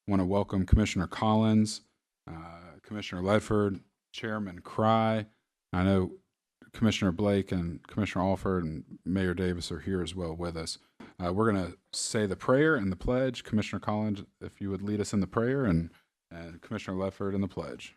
want to welcome Commissioner Collins, Commissioner Ledford, Chairman Cry. I know Commissioner Blake and Commissioner Alford and Mayor Davis are here as well with us. We're going to say the prayer and the pledge. Commissioner Collins, if you would lead us in the prayer, and Commissioner Ledford in the pledge.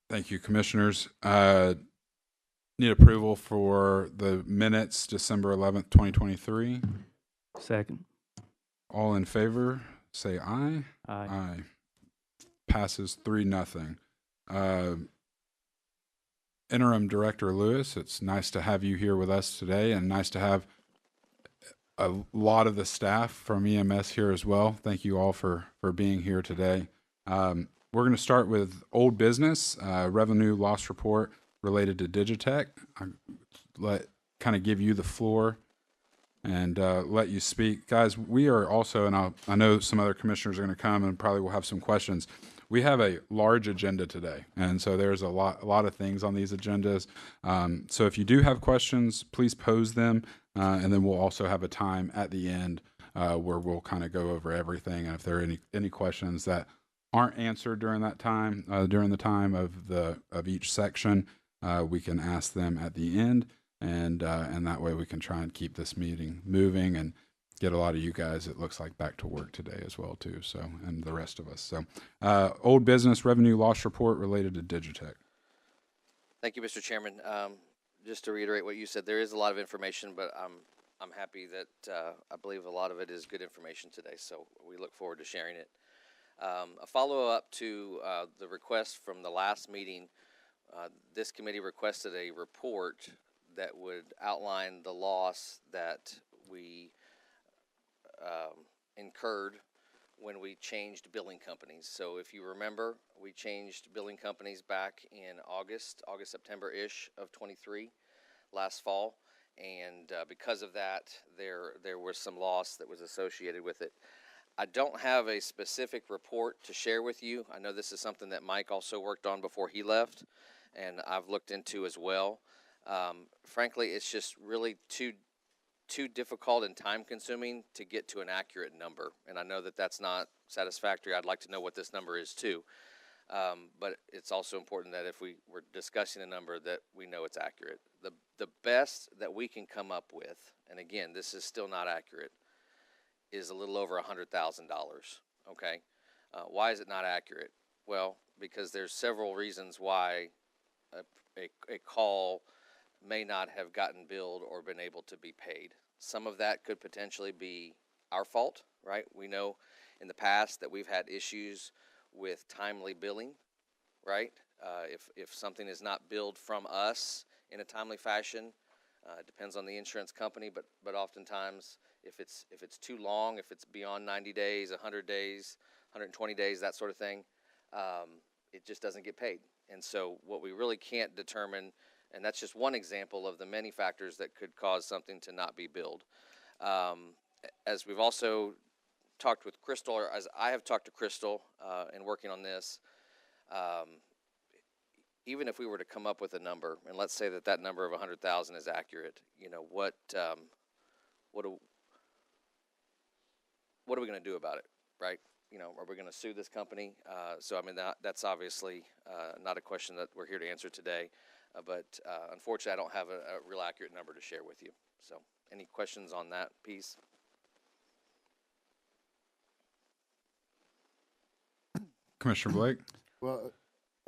Thank you, Commissioners. Need approval for the minutes, December 11th, 2023. Second. All in favor, say aye. Aye. Aye. Passes 3-0. Interim Director Lewis, it's nice to have you here with us today, and nice to have a lot of the staff from EMS here as well. Thank you all for being here today. We're going to start with old business, revenue loss report related to Digitech. Kind of give you the floor and let you speak. Guys, we are also, and I know some other commissioners are going to come and probably will have some questions. We have a large agenda today, and so there's a lot of things on these agendas. So if you do have questions, please pose them, and then we'll also have a time at the end where we'll kind of go over everything. And if there are any questions that aren't answered during that time, during the time of each section, we can ask them at the end, and that way we can try and keep this meeting moving and get a lot of you guys, it looks like, back to work today as well too. So, and the rest of us. So, old business revenue loss report related to Digitech. Thank you, Mr. Chairman. Just to reiterate what you said, there is a lot of information, but I'm happy that I believe a lot of it is good information today. So we look forward to sharing it. A follow-up to the request from the last meeting, this committee requested a report that would outline the loss that we incurred when we changed billing companies. So if you remember, we changed billing companies back in August, September-ish of 23, last fall. And because of that, there was some loss that was associated with it. I don't have a specific report to share with you. I know this is something that Mike also worked on before he left, and I've looked into as well. Frankly, it's just really too difficult and time-consuming to get to an accurate number, and I know that that's not satisfactory. I'd like to know what this number is too, but it's also important that if we're discussing a number that we know it's accurate. The best that we can come up with, and again, this is still not accurate, is a little over $100,000. Okay, why is it not accurate? Well, because there's several reasons why a call may not have gotten billed or been able to be paid. Some of that could potentially be our fault, right? We know in the past that we've had issues with timely billing, right? If something is not billed from us in a timely fashion, it depends on the insurance company, but oftentimes if it's too long, if it's beyond 90 days, 100 days, 120 days, that sort of thing, it just doesn't get paid. And so what we really can't determine, and that's just one example of the many factors that could cause something to not be billed. As we've also talked with Crystal, or as I have talked to Crystal in working on this, even if we were to come up with a number, and let's say that number of 100,000 is accurate, you know, what are we going to do about it, right? You know, are we going to sue this company? So, I mean, that's obviously not a question that we're here to answer today. But unfortunately, I don't have a real accurate number to share with you. So, any questions on that piece? Commissioner Blake? Well,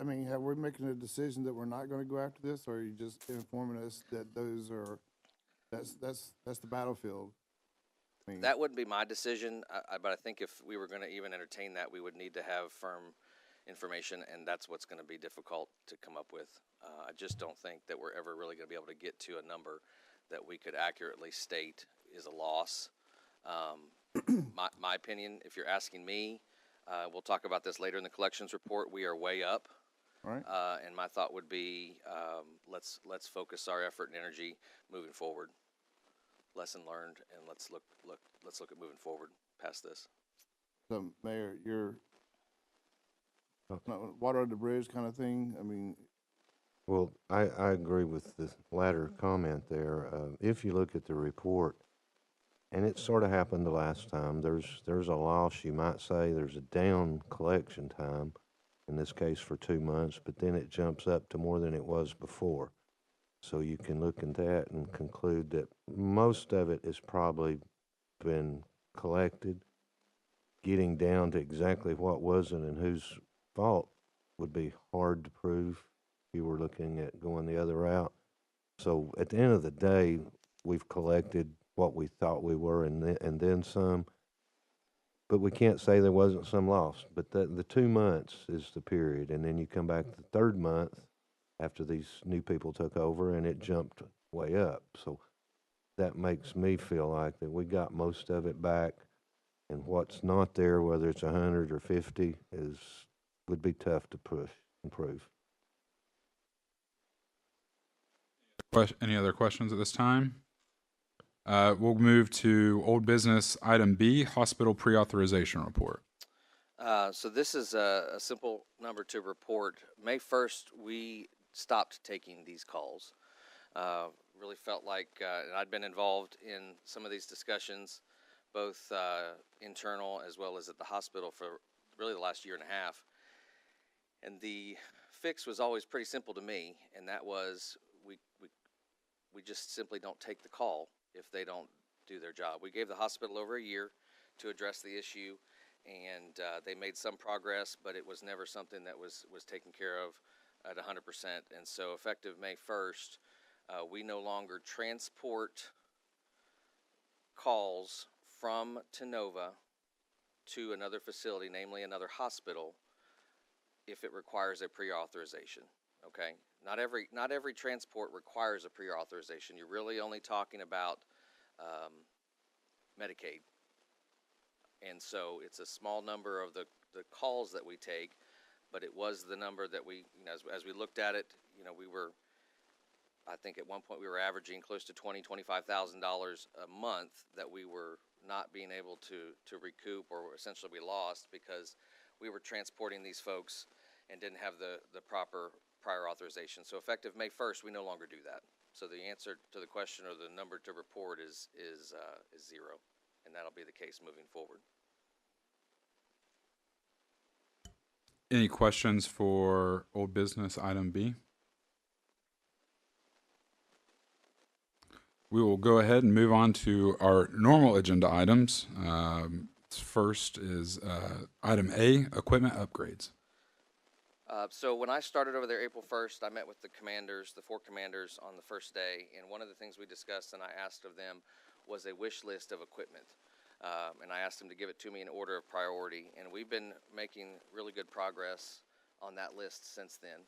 I mean, have we making a decision that we're not going to go after this, or are you just informing us that those are that's the battlefield. I mean, That wouldn't be my decision, but I think if we were going to even entertain that, we would need to have firm information, and that's what's going to be difficult to come up with. I just don't think that we're ever really going to be able to get to a number that we could accurately state is a loss. My opinion, if you're asking me, we'll talk about this later in the collections report. We are way up, right? and my thought would be let's focus our effort and energy moving forward. Lesson learned, and let's look at moving forward past this. So, Mayor, you're water under the bridge kind of thing. I mean, Well, I agree with the latter comment there. If you look at the report, and it sort of happened the last time, there's a loss, you might say, there's a down collection time, in this case for 2 months, but then it jumps up to more than it was before. So you can look at that and conclude that most of it has probably been collected. Getting down to exactly what wasn't and whose fault would be hard to prove if you were looking at going the other route. So at the end of the day, we've collected what we thought we were and then some. But we can't say there wasn't some loss. But the 2 months is the period. And then you come back the third month after these new people took over, and it jumped way up. So that makes me feel like that we got most of it back, and what's not there, whether it's 100 or 50, would be tough to improve. Any other questions at this time? We'll move to old business item B, hospital pre-authorization report. So this is a simple number to report. May 1st, we stopped taking these calls. Really felt like, and I'd been involved in some of these discussions, both internal as well as at the hospital for really the last year and a half. And the fix was always pretty simple to me, and that was we just simply don't take the call if they don't do their job. We gave the hospital over a year to address the issue, and they made some progress, but it was never something that was taken care of at 100%. And so effective May 1st, we no longer transport calls from Tenova to another facility, namely another hospital, if it requires a pre-authorization. Okay, not every transport requires a pre-authorization. You're really only talking about Medicaid, and so it's a small number of the calls that we take, but it was the number that we, as we looked at it, I think at one point we were averaging close to $25,000 a month that we were not being able to recoup, or essentially we lost because we were transporting these folks and didn't have the proper prior authorization. So effective May 1st, we no longer do that. So the answer to the question, or the number to report, is zero, and that'll be the case moving forward. Any questions for old business item B? We will go ahead and move on to our normal agenda items. First is item A, equipment upgrades. So when I started over there April 1st, I met with the commanders, the 4 commanders, on the first day, and one of the things we discussed and I asked of them was a wish list of equipment. And I asked them to give it to me in order of priority, and we've been making really good progress on that list since then.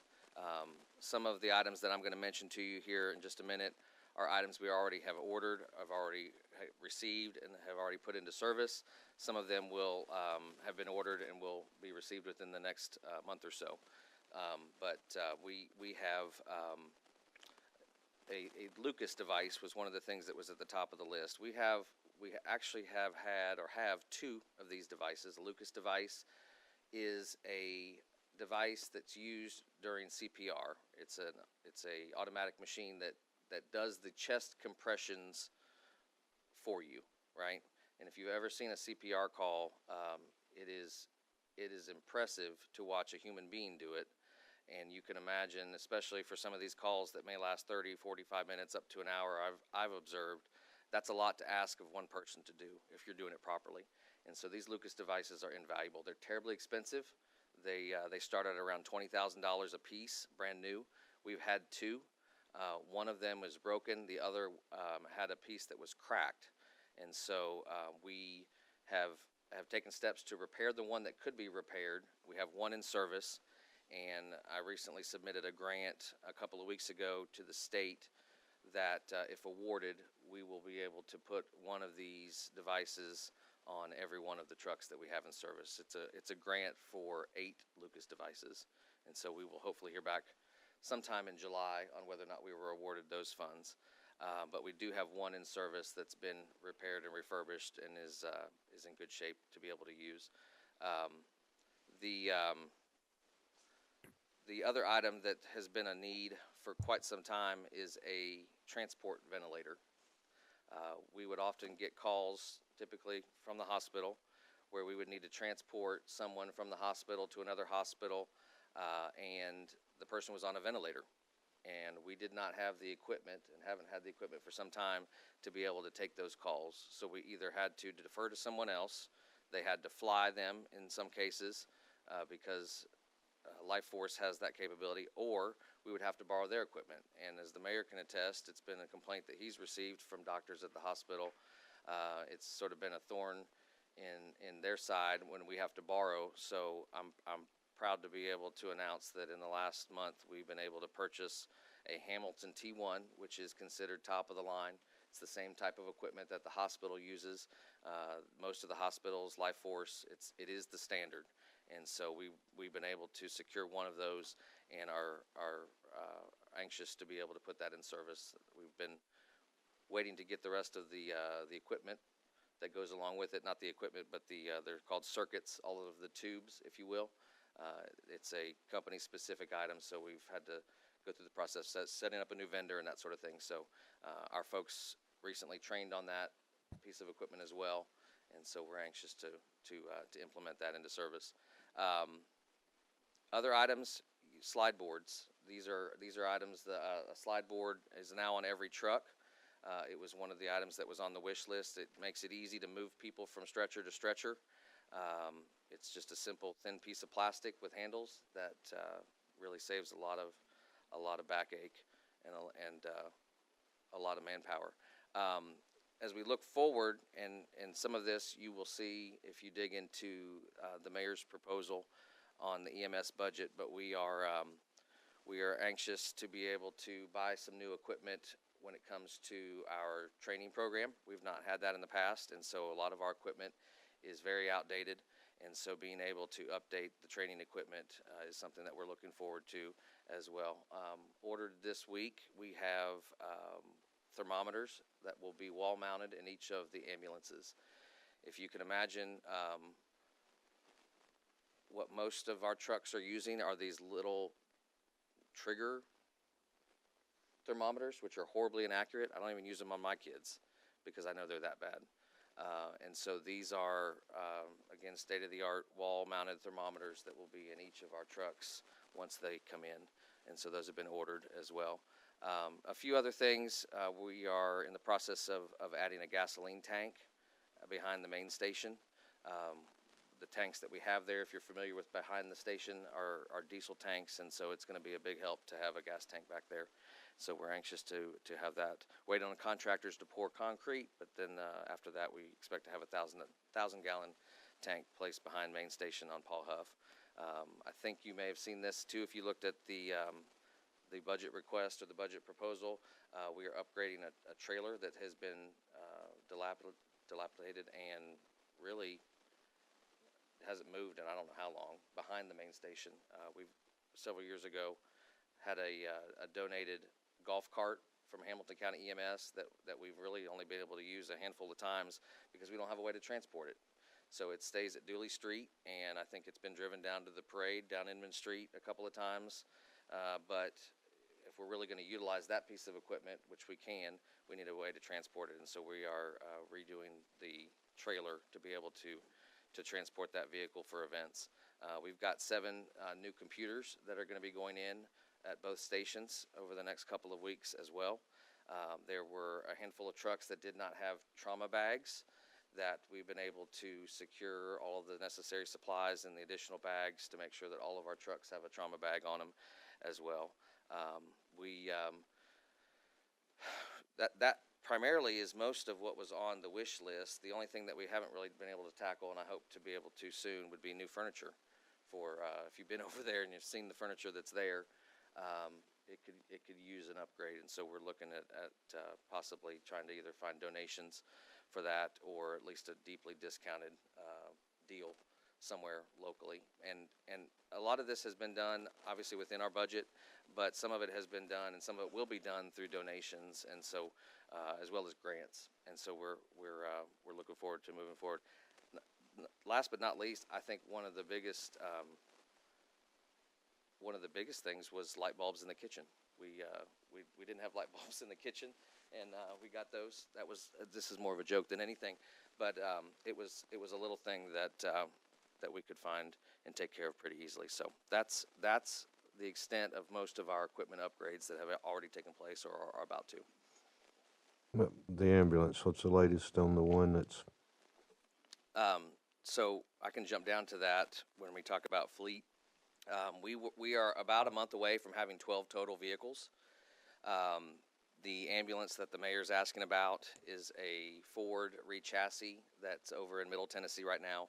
Some of the items that I'm going to mention to you here in just a minute are items we already have ordered, have already received, and have already put into service. Some of them will have been ordered and will be received within the next month or so. But we have a Lucas device was one of the things that was at the top of the list. We actually have had or have 2 of these devices. A Lucas device is a device that's used during CPR. It's a automatic machine that does the chest compressions for you, right? And if you've ever seen a CPR call, it is impressive to watch a human being do it. And you can imagine, especially for some of these calls that may last 30, 45 minutes, up to an hour, I've observed, that's a lot to ask of one person to do if you're doing it properly. And so these Lucas devices are invaluable. They're terribly expensive. They start at around $20,000 a piece, brand new. We've had 2. One of them was broken. The other had a piece that was cracked. And so we have taken steps to repair the one that could be repaired. We have one in service, and I recently submitted a grant a couple of weeks ago to the state that if awarded, we will be able to put one of these devices on every one of the trucks that we have in service. It's a grant for 8 Lucas devices, and so we will hopefully hear back sometime in July on whether or not we were awarded those funds. But we do have one in service that's been repaired and refurbished and is in good shape to be able to use. The other item that has been a need for quite some time is a transport ventilator. We would often get calls, typically from the hospital, where we would need to transport someone from the hospital to another hospital, and the person was on a ventilator. And we did not have the equipment, and haven't had the equipment for some time, to be able to take those calls. So we either had to defer to someone else, they had to fly them in some cases, because Life Force has that capability, or we would have to borrow their equipment. And as the mayor can attest, it's been a complaint that he's received from doctors at the hospital. It's sort of been a thorn in their side when we have to borrow. So I'm proud to be able to announce that in the last month we've been able to purchase a Hamilton T1, which is considered top of the line. It's the same type of equipment that the hospital uses. Most of the hospitals, Life Force, it is the standard. And so we've been able to secure one of those and are anxious to be able to put that in service. We've been waiting to get the rest of the equipment that goes along with it. Not the equipment, but they're called circuits, all of the tubes, if you will. It's a company-specific item, so we've had to go through the process of setting up a new vendor and that sort of thing. So our folks recently trained on that piece of equipment as well, and so we're anxious to implement that into service. Other items, slide boards. These are items. A slide board is now on every truck. It was one of the items that was on the wish list. It makes it easy to move people from stretcher to stretcher. It's just a simple thin piece of plastic with handles that really saves a lot of backache and a lot of manpower. As we look forward, and some of this you will see if you dig into the mayor's proposal on the EMS budget, but we are anxious to be able to buy some new equipment when it comes to our training program. We've not had that in the past, and so a lot of our equipment is very outdated. And so being able to update the training equipment is something that we're looking forward to as well. Ordered this week, we have thermometers that will be wall mounted in each of the ambulances. If you can imagine, what most of our trucks are using are these little trigger thermometers, which are horribly inaccurate. I don't even use them on my kids because I know they're that bad. And so these are, again, state-of-the-art wall-mounted thermometers that will be in each of our trucks once they come in. And so those have been ordered as well. A few other things, we are in the process of adding a gasoline tank behind the main station. The tanks that we have there, if you're familiar with behind the station, are diesel tanks, and so it's going to be a big help to have a gas tank back there. So we're anxious to have that. Wait on the contractors to pour concrete, but then after that we expect to have a 1,000-gallon tank placed behind main station on Paul Huff. I think you may have seen this too if you looked at the budget request or the budget proposal. We are upgrading a trailer that has been dilapidated and really hasn't moved in I don't know how long, behind the main station. We've several years ago had a donated golf cart from Hamilton County EMS that we've really only been able to use a handful of times because we don't have a way to transport it. So it stays at Dooley Street, and I think it's been driven down to the parade down Inman Street a couple of times. But if we're really going to utilize that piece of equipment, which we can, we need a way to transport it. And so we are redoing the trailer to be able to transport that vehicle for events. We've got 7 new computers that are going to be going in at both stations over the next couple of weeks as well. There were a handful of trucks that did not have trauma bags that we've been able to secure all of the necessary supplies and the additional bags to make sure that all of our trucks have a trauma bag on them as well. We that primarily is most of what was on the wish list. The only thing that we haven't really been able to tackle, and I hope to be able to soon, would be new furniture. For if you've been over there and you've seen the furniture that's there, it could use an upgrade. And so we're looking at possibly trying to either find donations for that, or at least a deeply discounted deal somewhere locally. And a lot of this has been done obviously within our budget, but some of it has been done and some of it will be done through donations, and so as well as grants. And so we're looking forward to moving forward. Last but not least, I think one of the biggest things was light bulbs in the kitchen. We didn't have light bulbs in the kitchen, and we got those. This is more of a joke than anything, but it was a little thing that we could find and take care of pretty easily. So that's the extent of most of our equipment upgrades that have already taken place or are about to. But the ambulance, what's the latest on the one that's? So I can jump down to that when we talk about fleet. We are about a month away from having 12 total vehicles. The ambulance that the mayor's asking about is a Ford re-chassis that's over in Middle Tennessee right now,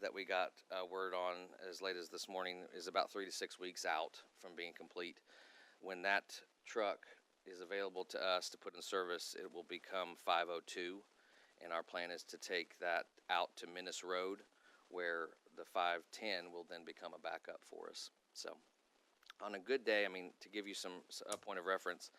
that we got word on as late as this morning is about 3 to 6 weeks out from being complete. When that truck is available to us to put in service, it will become 502, and our plan is to take that out to Minnis Road, where the 510 will then become a backup for us. So on a good day, I mean, to give you a point of reference,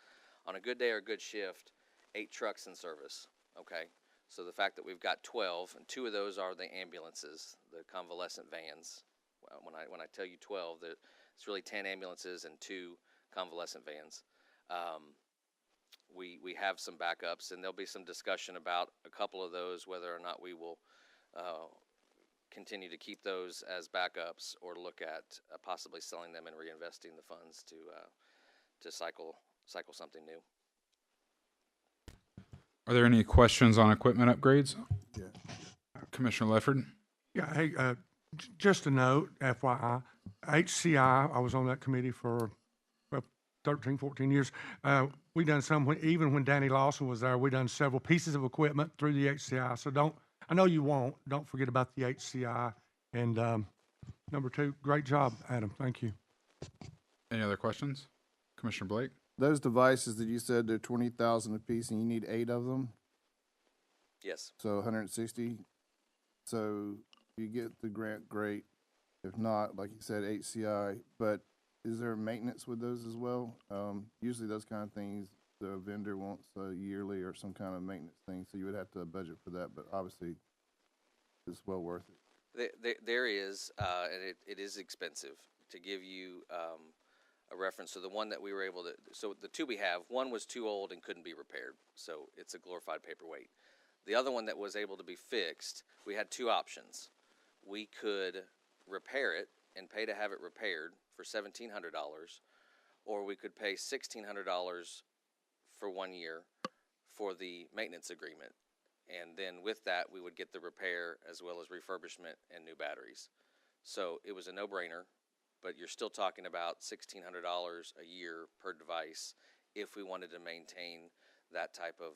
on a good day or a good shift, 8 trucks in service, okay? So the fact that we've got 12, and 2 of those are the ambulances, the convalescent vans. When I tell you 12, it's really 10 ambulances and 2 convalescent vans. We have some backups, and there'll be some discussion about a couple of those, whether or not we will continue to keep those as backups or look at possibly selling them and reinvesting the funds to cycle something new. Are there any questions on equipment upgrades? Yeah. Commissioner Lefford? Yeah, hey, just a note, FYI, HCI, I was on that committee for 13, 14 years. We done some, even when Danny Lawson was there, we done several pieces of equipment through the HCI. So I know you won't, don't forget about the HCI. And number 2, great job, Adam. Thank you. Any other questions? Commissioner Blake? Those devices that you said they're 20,000 a piece, and you need 8 of them. Yes. So 160. So if you get the grant, great. If not, like you said, HCI. But is there maintenance with those as well? Usually those kind of things, the vendor wants a yearly or some kind of maintenance thing, so you would have to budget for that. But obviously, it's well worth it. There is, and it is expensive. To give you a reference, so the one that we were able to, so the 2 we have, one was too old and couldn't be repaired, so it's a glorified paperweight. The other one that was able to be fixed, we had 2 options. We could repair it and pay to have it repaired for $1,700, or we could pay $1,600 for 1 year for the maintenance agreement. And then with that, we would get the repair as well as refurbishment and new batteries. So it was a no-brainer, but you're still talking about $1,600 a year per device if we wanted to maintain that type of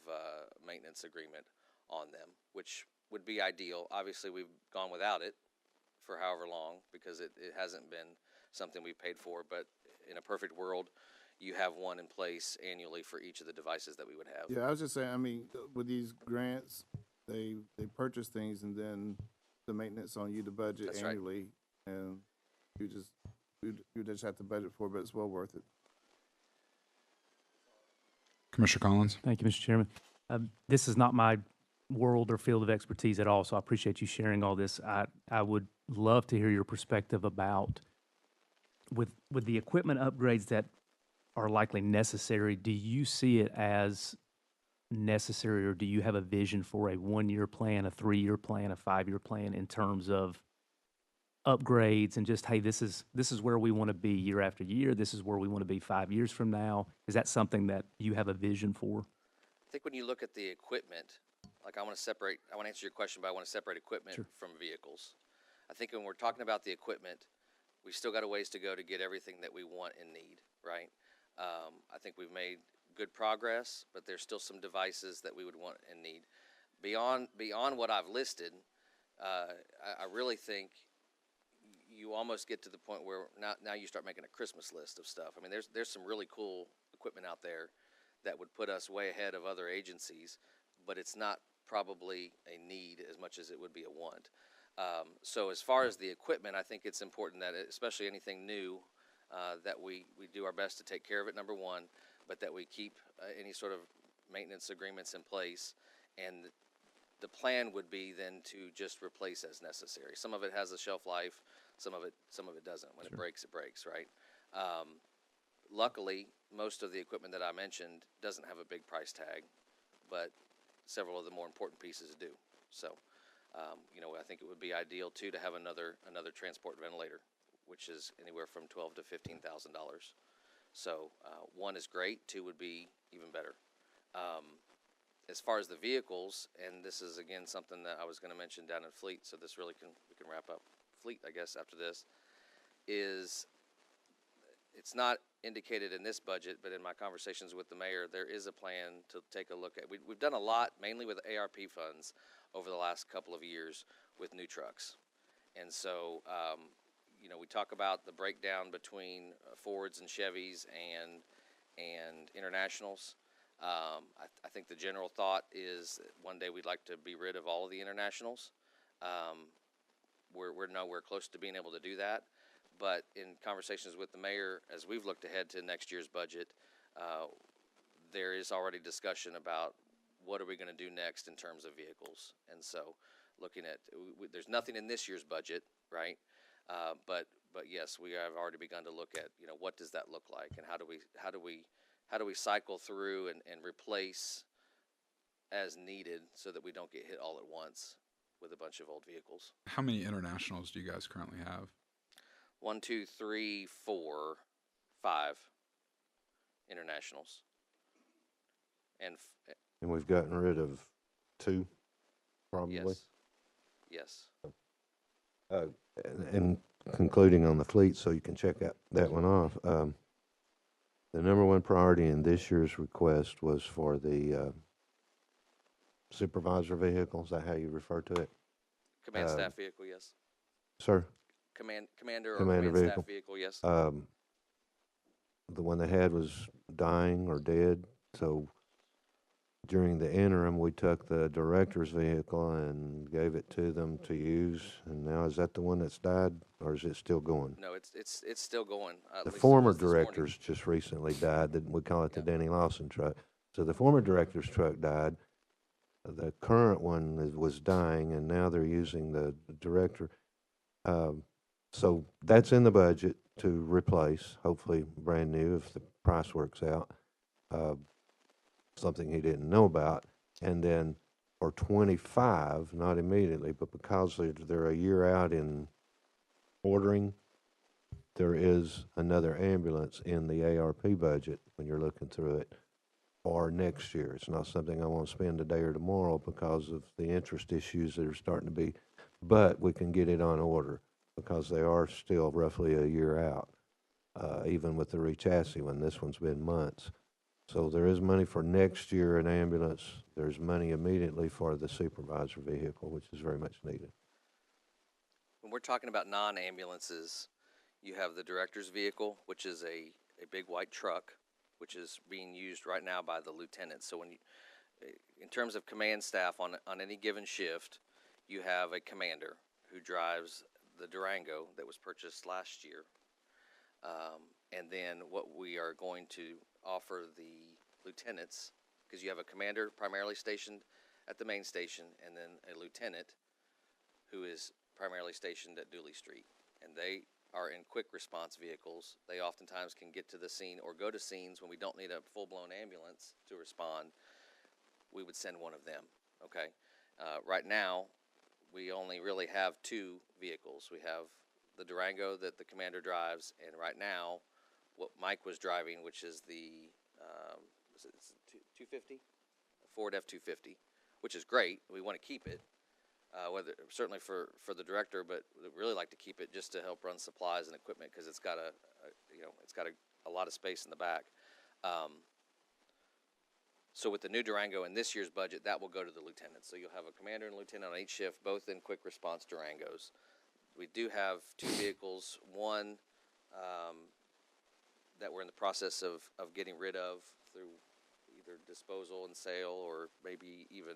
maintenance agreement on them, which would be ideal. Obviously, we've gone without it for however long because it hasn't been something we've paid for, but in a perfect world, you have one in place annually for each of the devices that we would have. Yeah, I was just saying, I mean, with these grants, they purchase things and then the maintenance on you to budget That's right. annually, and you just have to budget for it, but it's well worth it. Commissioner Collins? Thank you, Mr. Chairman. This is not my world or field of expertise at all, so I appreciate you sharing all this. I would love to hear your perspective about with the equipment upgrades that are likely necessary. Do you see it as necessary, or do you have a vision for a 1-year plan, a 3-year plan, a 5-year plan in terms of upgrades and just, hey, this is where we want to be year after year. This is where we want to be 5 years from now. Is that something that you have a vision for? I think when you look at the equipment, like I want to answer your question, but I want to separate equipment Sure. from vehicles. I think when we're talking about the equipment, we still got a ways to go to get everything that we want and need, right? I think we've made good progress, but there's still some devices that we would want and need. Beyond what I've listed, I really think you almost get to the point where now you start making a Christmas list of stuff. I mean, there's some really cool equipment out there that would put us way ahead of other agencies, but it's not probably a need as much as it would be a want. So as far as the equipment, I think it's important that, especially anything new, that we do our best to take care of it, number one, but that we keep any sort of maintenance agreements in place. And the plan would be then to just replace as necessary. Some of it has a shelf life, some of it doesn't. When it breaks, right? Luckily, most of the equipment that I mentioned doesn't have a big price tag, but several of the more important pieces do. So, I think it would be ideal too to have another transport ventilator, which is anywhere from $12,000 to $15,000. So, one is great, two would be even better. As far as the vehicles, and this is again something that I was going to mention down in Fleet, so this really we can wrap up Fleet, I guess, after this, is it's not indicated in this budget, but in my conversations with the mayor, there is a plan to take a look at. We've done a lot, mainly with ARP funds, over the last couple of years with new trucks. And so, we talk about the breakdown between Fords and Chevys and Internationals. I think the general thought is that one day we'd like to be rid of all of the Internationals. We're nowhere close to being able to do that. But in conversations with the mayor, as we've looked ahead to next year's budget, there is already discussion about what are we going to do next in terms of vehicles. And so looking at, there's nothing in this year's budget, right? But yes, we have already begun to look at, what does that look like, and how do we cycle through and replace as needed so that we don't get hit all at once with a bunch of old vehicles. How many Internationals do you guys currently have? 1, 2, 3, 4, 5 Internationals. And And we've gotten rid of 2, probably. yes. And concluding on the fleet, so you can check that one off. The number one priority in this year's request was for the supervisor vehicle. Is that how you refer to it? Command staff vehicle, yes. Sir? Commander Commander command vehicle. staff vehicle, yes. The one they had was dying or dead, so during the interim, we took the director's vehicle and gave it to them to use. And now, is that the one that's died, or is it still going? No, it's still going. At The least it former was this morning. director's just recently died. We call it the Yeah. Denny Lawson truck. So the former director's truck died. The current one was dying, and now they're using the director. So that's in the budget to replace, hopefully brand new if the price works out. Something he didn't know about. And then for 25, not immediately, but because they're a year out in ordering, there is another ambulance in the ARP budget when you're looking through it for next year. It's not something I want to spend today or tomorrow because of the interest issues that are starting to be, but we can get it on order because they are still roughly a year out, even with the re-chassis one. This one's been months. So there is money for next year in ambulance. There's money immediately for the supervisor vehicle, which is very much needed. When we're talking about non-ambulances, you have the director's vehicle, which is a big white truck, which is being used right now by the lieutenants. So when in terms of command staff on any given shift, you have a commander who drives the Durango that was purchased last year. And then what we are going to offer the lieutenants, because you have a commander primarily stationed at the main station, and then a lieutenant who is primarily stationed at Dooley Street. And they are in quick response vehicles. They oftentimes can get to the scene or go to scenes when we don't need a full-blown ambulance to respond. We would send one of them, okay? Right now, we only really have 2 vehicles. We have the Durango that the commander drives, and right now, what Mike was driving, which is the, is it 250? Ford F-250, which is great. We want to keep it, certainly for the director, but we'd really like to keep it just to help run supplies and equipment because it's got a lot of space in the back. So with the new Durango in this year's budget, that will go to the lieutenants. So you'll have a commander and lieutenant on each shift, both in quick response Durangos. We do have 2 vehicles, one that we're in the process of getting rid of through either disposal and sale, or maybe even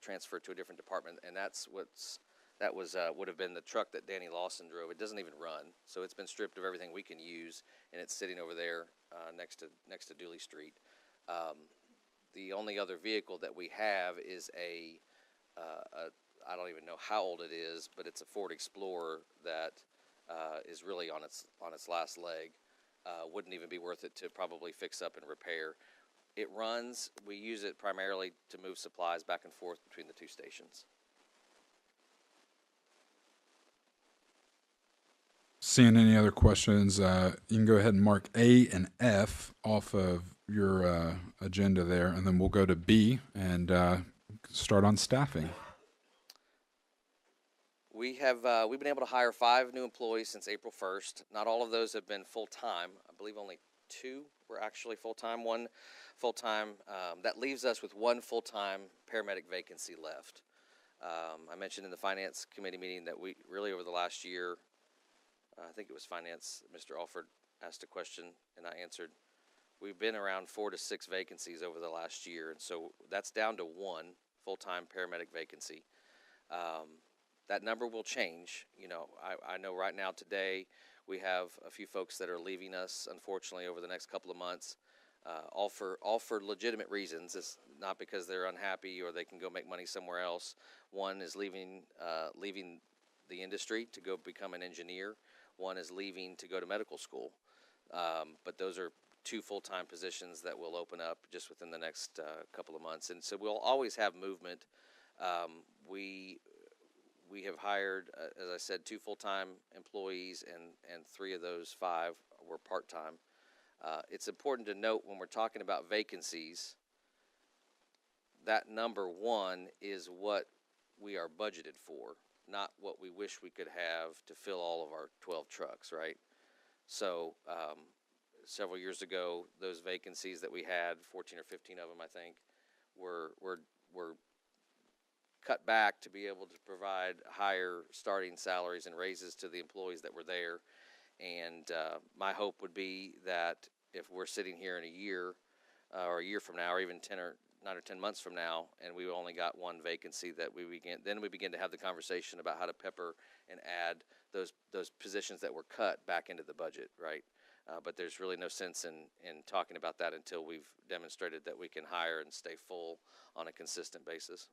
transfer to a different department. And that would have been the truck that Danny Lawson drove. It doesn't even run, so it's been stripped of everything we can use, and it's sitting over there next to Dooley Street. The only other vehicle that we have is a I don't even know how old it is, but it's a Ford Explorer that is really on its last leg. Wouldn't even be worth it to probably fix up and repair. It runs. We use it primarily to move supplies back and forth between the 2 stations. Seeing any other questions, you can go ahead and mark A and F off of your agenda there, and then we'll go to B and start on staffing. We've been able to hire 5 new employees since April 1st. Not all of those have been full-time. I believe only 2 were actually full-time, 1 full-time. That leaves us with 1 full-time paramedic vacancy left. I mentioned in the Finance Committee meeting that we really over the last year, I think it was Finance, Mr. Alford asked a question and I answered. We've been around 4 to 6 vacancies over the last year, and so that's down to 1 full-time paramedic vacancy. That number will change. You know, I know right now today we have a few folks that are leaving us, unfortunately, over the next couple of months, all for legitimate reasons. It's not because they're unhappy or they can go make money somewhere else. One is leaving the industry to go become an engineer. One is leaving to go to medical school. But those are 2 full-time positions that will open up just within the next couple of months. And so we'll always have movement. We have hired, as I said, 2 full-time employees, and 3 of those 5 were part-time. It's important to note when we're talking about vacancies, that number 1 is what we are budgeted for, not what we wish we could have to fill all of our 12 trucks, right? So several years ago, those vacancies that we had, 14 or 15 of them, I think, were cut back to be able to provide higher starting salaries and raises to the employees that were there. And my hope would be that if we're sitting here in a year or a year from now, or even 9 or 10 months from now, and we only got 1 vacancy, that we begin to have the conversation about how to pepper and add those positions that were cut back into the budget, right? But there's really no sense in talking about that until we've demonstrated that we can hire and stay full on a consistent basis.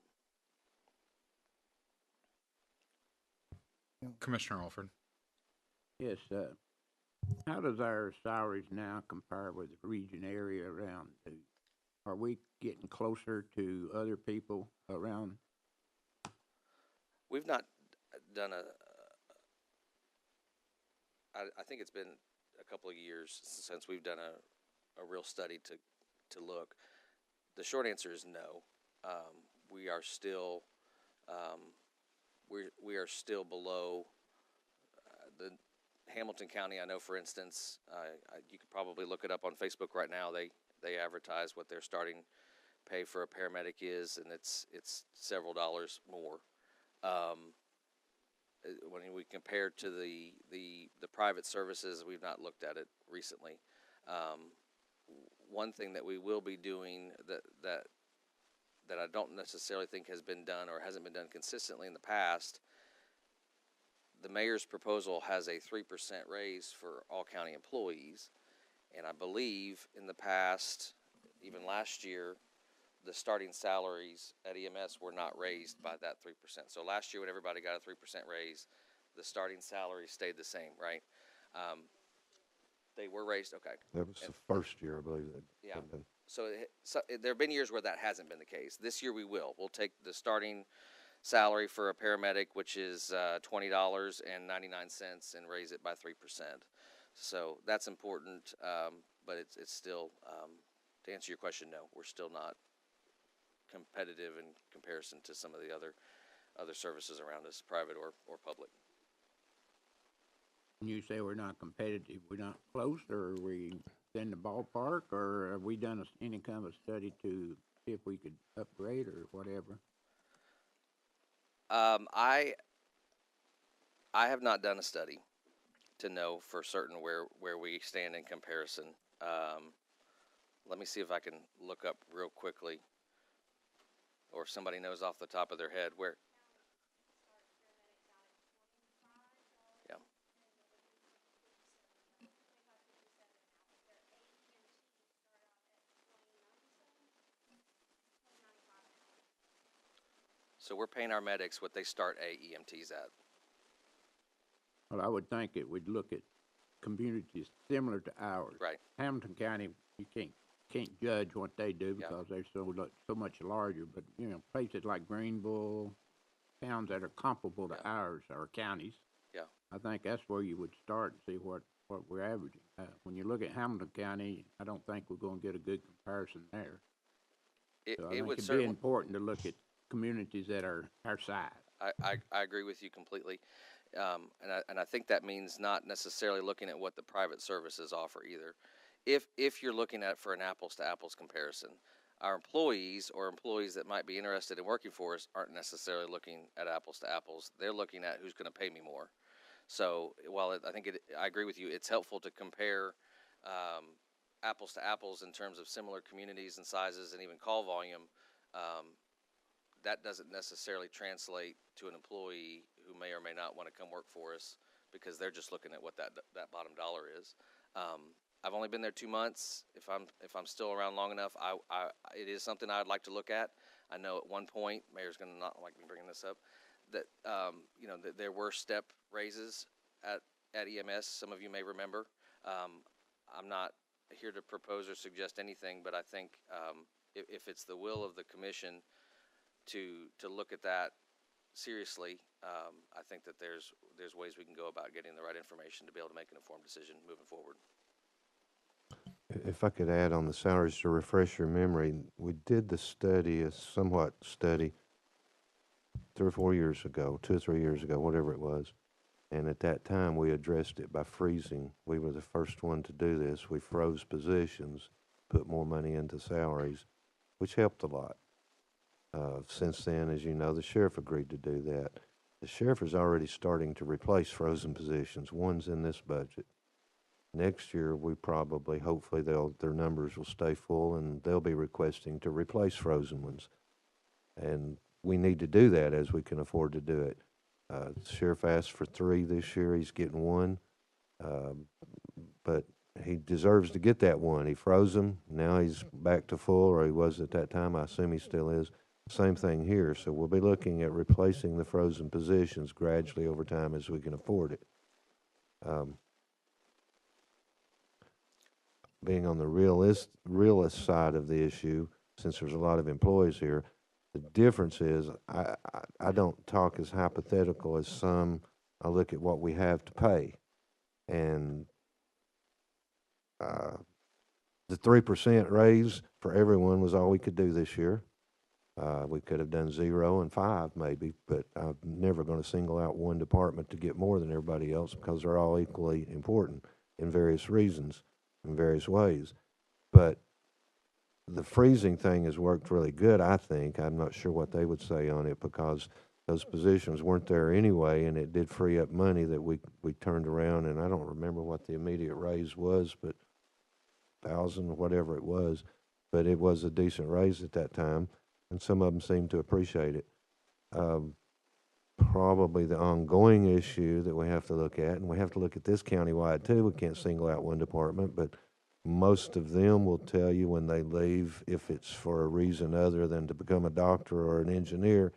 Commissioner Alford. Yes, how does our salaries now compare with the region area around? Are we getting closer to other people around? We've not done I think it's been a couple of years since we've done a real study to look. The short answer is no. We are still we are still below the Hamilton County. I know, for instance, you could probably look it up on Facebook right now. They advertise what their starting pay for a paramedic is, and it's several dollars more. When we compare to the private services, we've not looked at it recently. One thing that we will be doing that I don't necessarily think has been done or hasn't been done consistently in the past, the mayor's proposal has a 3% raise for all county employees. And I believe in the past, even last year, the starting salaries at EMS were not raised by that 3%. So last year when everybody got a 3% raise, the starting salary stayed the same, right? They were raised, okay. That was the first year, I believe. Yeah. So there have been years where that hasn't been the case. This year we will. We'll take the starting salary for a paramedic, which is $20.99, and raise it by 3%. So that's important, but it's still, to answer your question, no, we're still not competitive in comparison to some of the other services around us, private or public. When you say we're not competitive, we're not close, or are we in the ballpark, or have we done any kind of study to see if we could upgrade or whatever? I have not done a study to know for certain where we stand in comparison. Let me see if I can look up real quickly, or if somebody knows off the top of their head where. Yeah. So we're paying our medics what they start AEMTs at. Well, I would think it would look at communities similar to ours. Right. Hamilton County, you can't judge what they do Yeah. because they're so much larger, but, you know, places like Greenville, towns that are comparable to Yeah. ours, or counties. Yeah. I think that's where you would start and see what we're averaging. When you look at Hamilton County, I don't think we're gonna get a good comparison there. It, So I it think would it'd be certainly. important to look at communities that are our size. I agree with you completely, and I think that means not necessarily looking at what the private services offer either. If you're looking at for an apples to apples comparison, our employees or employees that might be interested in working for us aren't necessarily looking at apples to apples. They're looking at who's going to pay me more. So while I agree with you, it's helpful to compare apples to apples in terms of similar communities and sizes and even call volume. That doesn't necessarily translate to an employee who may or may not want to come work for us because they're just looking at what that bottom dollar is. I've only been there 2 months. If I'm still around long enough, it is something I'd like to look at. I know at one point, Mayor's going to not like me bringing this up, that that there were step raises at EMS. Some of you may remember. I'm not here to propose or suggest anything, but I think if it's the will of the commission to look at that seriously, I think that there's ways we can go about getting the right information to be able to make an informed decision moving forward. If I could add on the salaries to refresh your memory, we did the study, a somewhat study, 3 or 4 years ago, 2 or 3 years ago, whatever it was. And at that time, we addressed it by freezing. We were the first one to do this. We froze positions, put more money into salaries, which helped a lot. Since then, as you know, the sheriff agreed to do that. The sheriff is already starting to replace frozen positions. One's in this budget. Next year, we probably, hopefully, their numbers will stay full, and they'll be requesting to replace frozen ones. And we need to do that as we can afford to do it. The sheriff asked for 3 this year. He's getting 1. But he deserves to get that 1. He froze him. Now he's back to full, or he was at that time. I assume he still is. Same thing here. So we'll be looking at replacing the frozen positions gradually over time as we can afford it. Being on the realist side of the issue, since there's a lot of employees here, the difference is I don't talk as hypothetical as some. I look at what we have to pay. And the 3% raise for everyone was all we could do this year. We could have done 0 and 5 maybe, but I'm never going to single out one department to get more than everybody else because they're all equally important in various reasons, in various ways. But the freezing thing has worked really good, I think. I'm not sure what they would say on it because those positions weren't there anyway, and it did free up money that we turned around, and I don't remember what the immediate raise was, but 1,000, whatever it was, but it was a decent raise at that time, and some of them seemed to appreciate it. Probably the ongoing issue that we have to look at, and we have to look at this countywide too, we can't single out one department, but most of them will tell you when they leave, if it's for a reason other than to become a doctor or an engineer,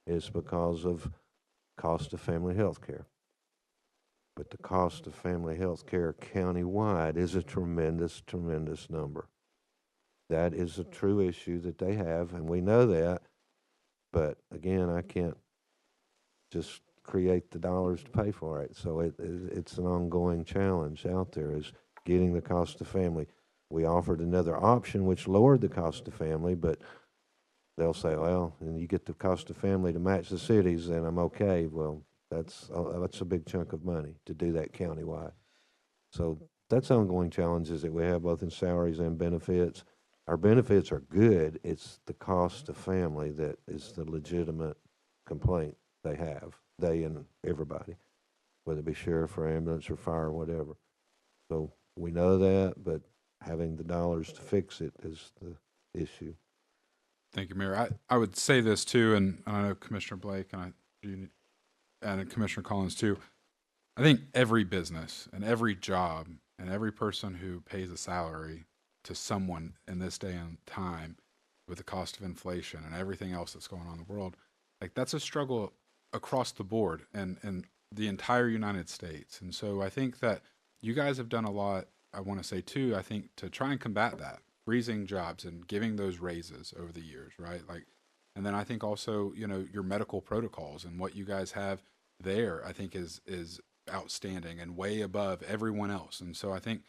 it's because of cost of family health care. But the cost of family health care countywide is a tremendous, tremendous number. That is a true issue that they have, and we know that. But again, I can't just create the dollars to pay for it. So it's an ongoing challenge out there is getting the cost of family. We offered another option which lowered the cost of family, but they'll say, well, and you get the cost of family to match the cities, then I'm okay. Well, That's a big chunk of money to do that countywide. So that's ongoing challenges that we have both in salaries and benefits. Our benefits are good. It's the cost of family that is the legitimate complaint they have, they and everybody, whether it be sheriff or ambulance or fire or whatever. So we know that, but having the dollars to fix it is the issue. Thank you, Mayor. I would say this too, and I know Commissioner Blake and Commissioner Collins too. I think every business and every job and every person who pays a salary to someone in this day and time with the cost of inflation and everything else that's going on in the world, like that's a struggle across the board and the entire United States. And so I think that you guys have done a lot, I want to say too, I think to try and combat that, freezing jobs and giving those raises over the years, right? Like, and then I think also, you know, your medical protocols and what you guys have there, I think is outstanding and way above everyone else. And so I think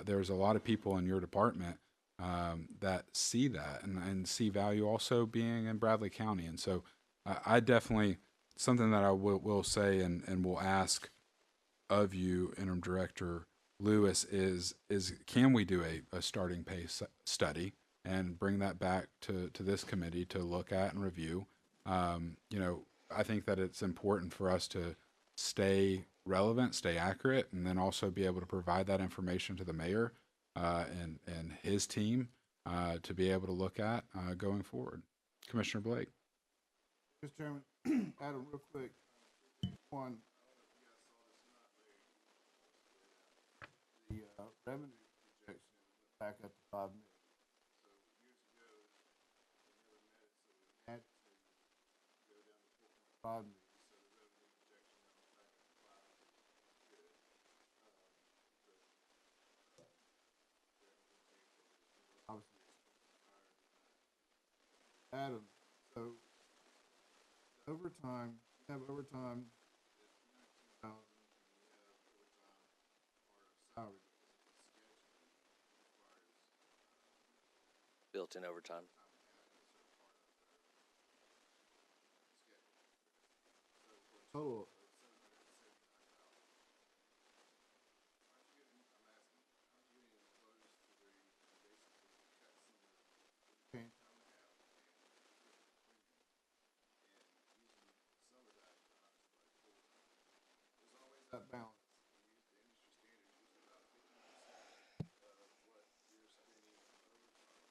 there's a lot of people in your department that see that and see value also being in Bradley County. And so I definitely, something that I will say and will ask of you, Interim Director Lewis, is can we do a starting pay study and bring that back to this committee to look at and review? You know, I think that it's important for us to stay relevant, stay accurate, and then also be able to provide that information to the mayor and his team to be able to look at going forward. Commissioner Blake. Mr. Chairman, Adam, real quick, one, the revenue projection went back up to 5 million. So years ago, we never met it, so we had to go down to 4.5 million. So the revenue projection now is back up to 5 million. Good. Obviously, expenses higher than that. Adam, so overtime, you have overtime at 19,000, and you have overtime part of salary because of the scheduling requires Built-in overtime. total of 779,000. Aren't you getting close to where you basically cut some of the paying time and a half and using some of that time to like full time? There's always that balance. The industry standard is usually about 50% of what you're spending on overtime.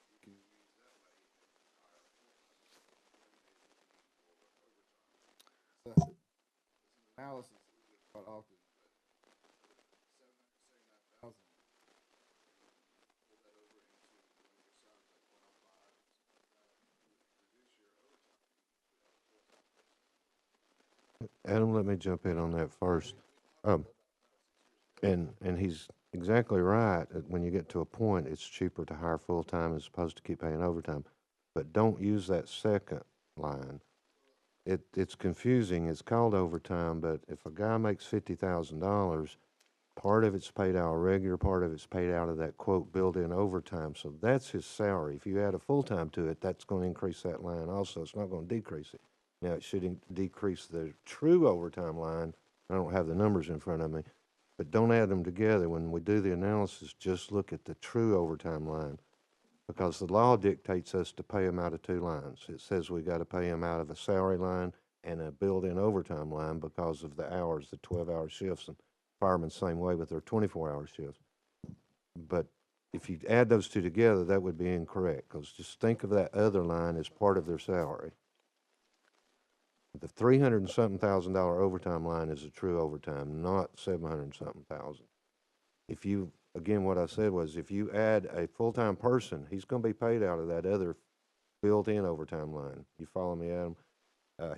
You can use that money and hire a full time. One day you need more overtime. So it's an analysis that we do quite often, but with 779,000, pull that over into one of your salaries like 105 or something like that, you would reduce your overtime fee without a full-time person. Adam, let me jump in on that first. And he's exactly right. When you get to a point, it's cheaper to hire full-time as opposed to keep paying overtime. But don't use that second line. It's confusing. It's called overtime, but if a guy makes $50,000, part of it's paid out of regular, part of it's paid out of that quote built-in overtime. So that's his salary. If you add a full-time to it, that's going to increase that line also. It's not going to decrease it. Now, it should decrease the true overtime line. I don't have the numbers in front of me, but don't add them together. When we do the analysis, just look at the true overtime line, because the law dictates us to pay them out of two lines. It says we got to pay them out of a salary line and a built-in overtime line because of the hours, the 12-hour shifts, and firemen same way with their 24-hour shifts. But if you add those two together, that would be incorrect, because just think of that other line as part of their salary. The $300 and something thousand overtime line is a true overtime, not 700 and something thousand. If you, again, what I said was, if you add a full-time person, he's going to be paid out of that other built-in overtime line. You follow me, Adam?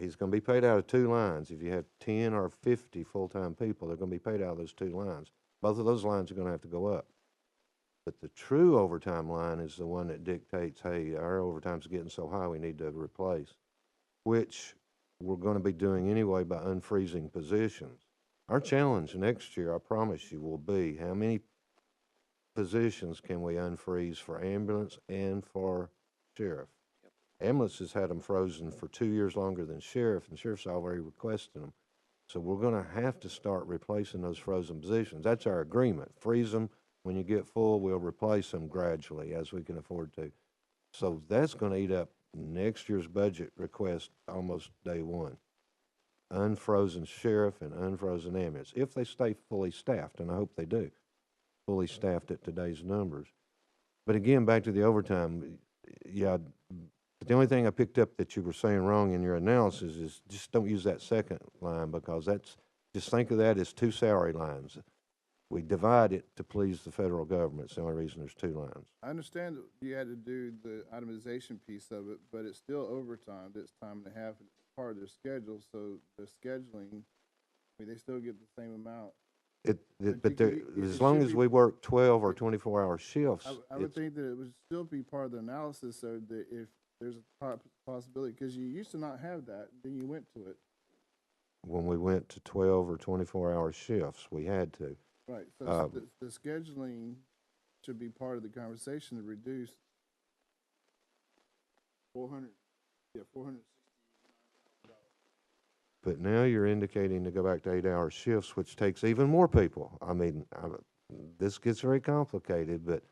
He's going to be paid out of two lines. If you have 10 or 50 full-time people, they're going to be paid out of those two lines. Both of those lines are going to have to go up. But the true overtime line is the one that dictates, hey, our overtime's getting so high we need to replace, which we're going to be doing anyway by unfreezing positions. Our challenge next year, I promise you, will be how many positions can we unfreeze for ambulance and for sheriff? Ambulance has had them frozen for 2 years longer than sheriff, and sheriff's already requested them. So we're gonna have to start replacing those frozen positions. That's our agreement. Freeze them. When you get full, we'll replace them gradually as we can afford to. So that's gonna eat up next year's budget request almost day one. Unfrozen sheriff and unfrozen ambulance, if they stay fully staffed, and I hope they do, fully staffed at today's numbers. But again, back to the overtime, yeah, but the only thing I picked up that you were saying wrong in your analysis is just don't use that second line, because just think of that as two salary lines. We divide it to please the federal government. It's the only reason there's two lines. I understand that you had to do the itemization piece of it, but it's still overtime. That's time and a half, it's part of their schedule, so the scheduling, I mean, they still get the same amount. But there, it as should long as be- we work 12 or 24-hour shifts, I would it's, think that it would still be part of the analysis, so that if there's a possibility, because you used to not have that, then you went to it. when we went to 12 or 24-hour shifts, we had to. Right, so the scheduling should be part of the conversation to reduce 400, 400. But now you're indicating to go back to 8-hour shifts, which takes even more people. I mean, this gets very complicated, but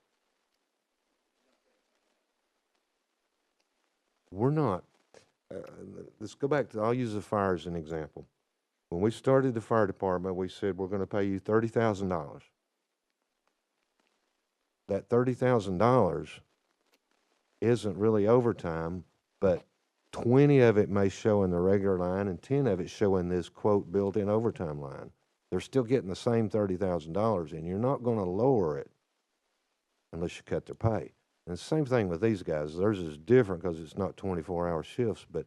we're not. Let's go back to, I'll use the fire as an example. When we started the fire department, we said we're going to pay you $30,000. That $30,000 isn't really overtime, but 20 of it may show in the regular line and 10 of it show in this quote built-in overtime line. They're still getting the same $30,000, and you're not going to lower it unless you cut their pay. And the same thing with these guys. Theirs is different because it's not 24-hour shifts, but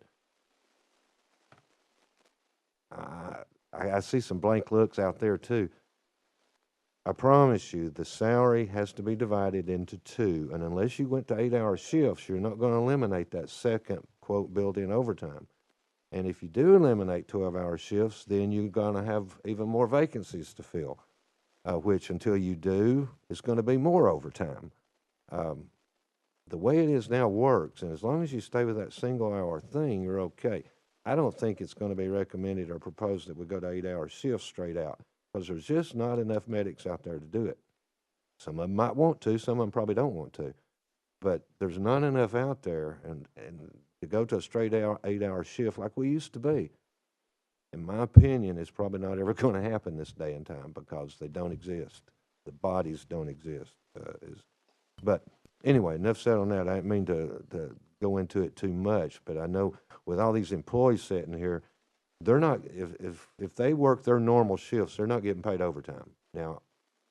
I see some blank looks out there too. I promise you, the salary has to be divided into two, and unless you went to 8-hour shifts, you're not going to eliminate that second, quote, built-in overtime. And if you do eliminate 12-hour shifts, then you're going to have even more vacancies to fill, which until you do, it's going to be more overtime. The way it is now works, and as long as you stay with that single-hour thing, you're okay. I don't think it's going to be recommended or proposed that we go to 8-hour shifts straight out, because there's just not enough medics out there to do it. Some of them might want to, some of them probably don't want to, but there's not enough out there, and to go to a straight 8-hour shift like we used to be, in my opinion, is probably not ever going to happen this day and time, because they don't exist. The bodies don't exist. But anyway, enough said on that. I didn't mean to go into it too much, but I know with all these employees sitting here, they're not, if they work their normal shifts, they're not getting paid overtime. Now,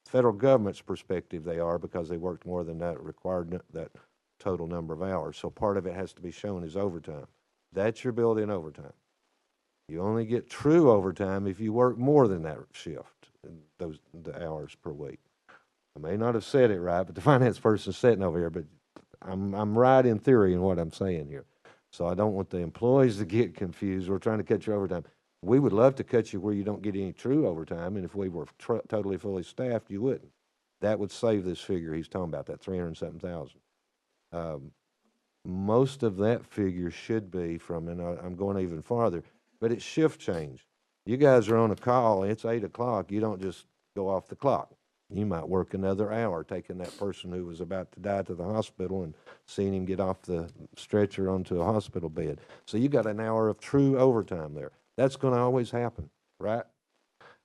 federal government's perspective, they are, because they worked more than that required, that total number of hours. So part of it has to be shown as overtime. That's your built-in overtime. You only get true overtime if you work more than that shift, the hours per week. I may not have said it right, but the finance person's sitting over here, but I'm right in theory in what I'm saying here. So I don't want the employees to get confused. We're trying to cut your overtime. We would love to cut you where you don't get any true overtime, and if we were totally fully staffed, you wouldn't. That would save this figure he's talking about, that 307,000. Most of that figure should be from, and I'm going even farther, but it's shift change. You guys are on a call, it's 8 o'clock, you don't just go off the clock. You might work another hour, taking that person who was about to die to the hospital and seeing him get off the stretcher onto a hospital bed. So you got an hour of true overtime there. That's going to always happen, right?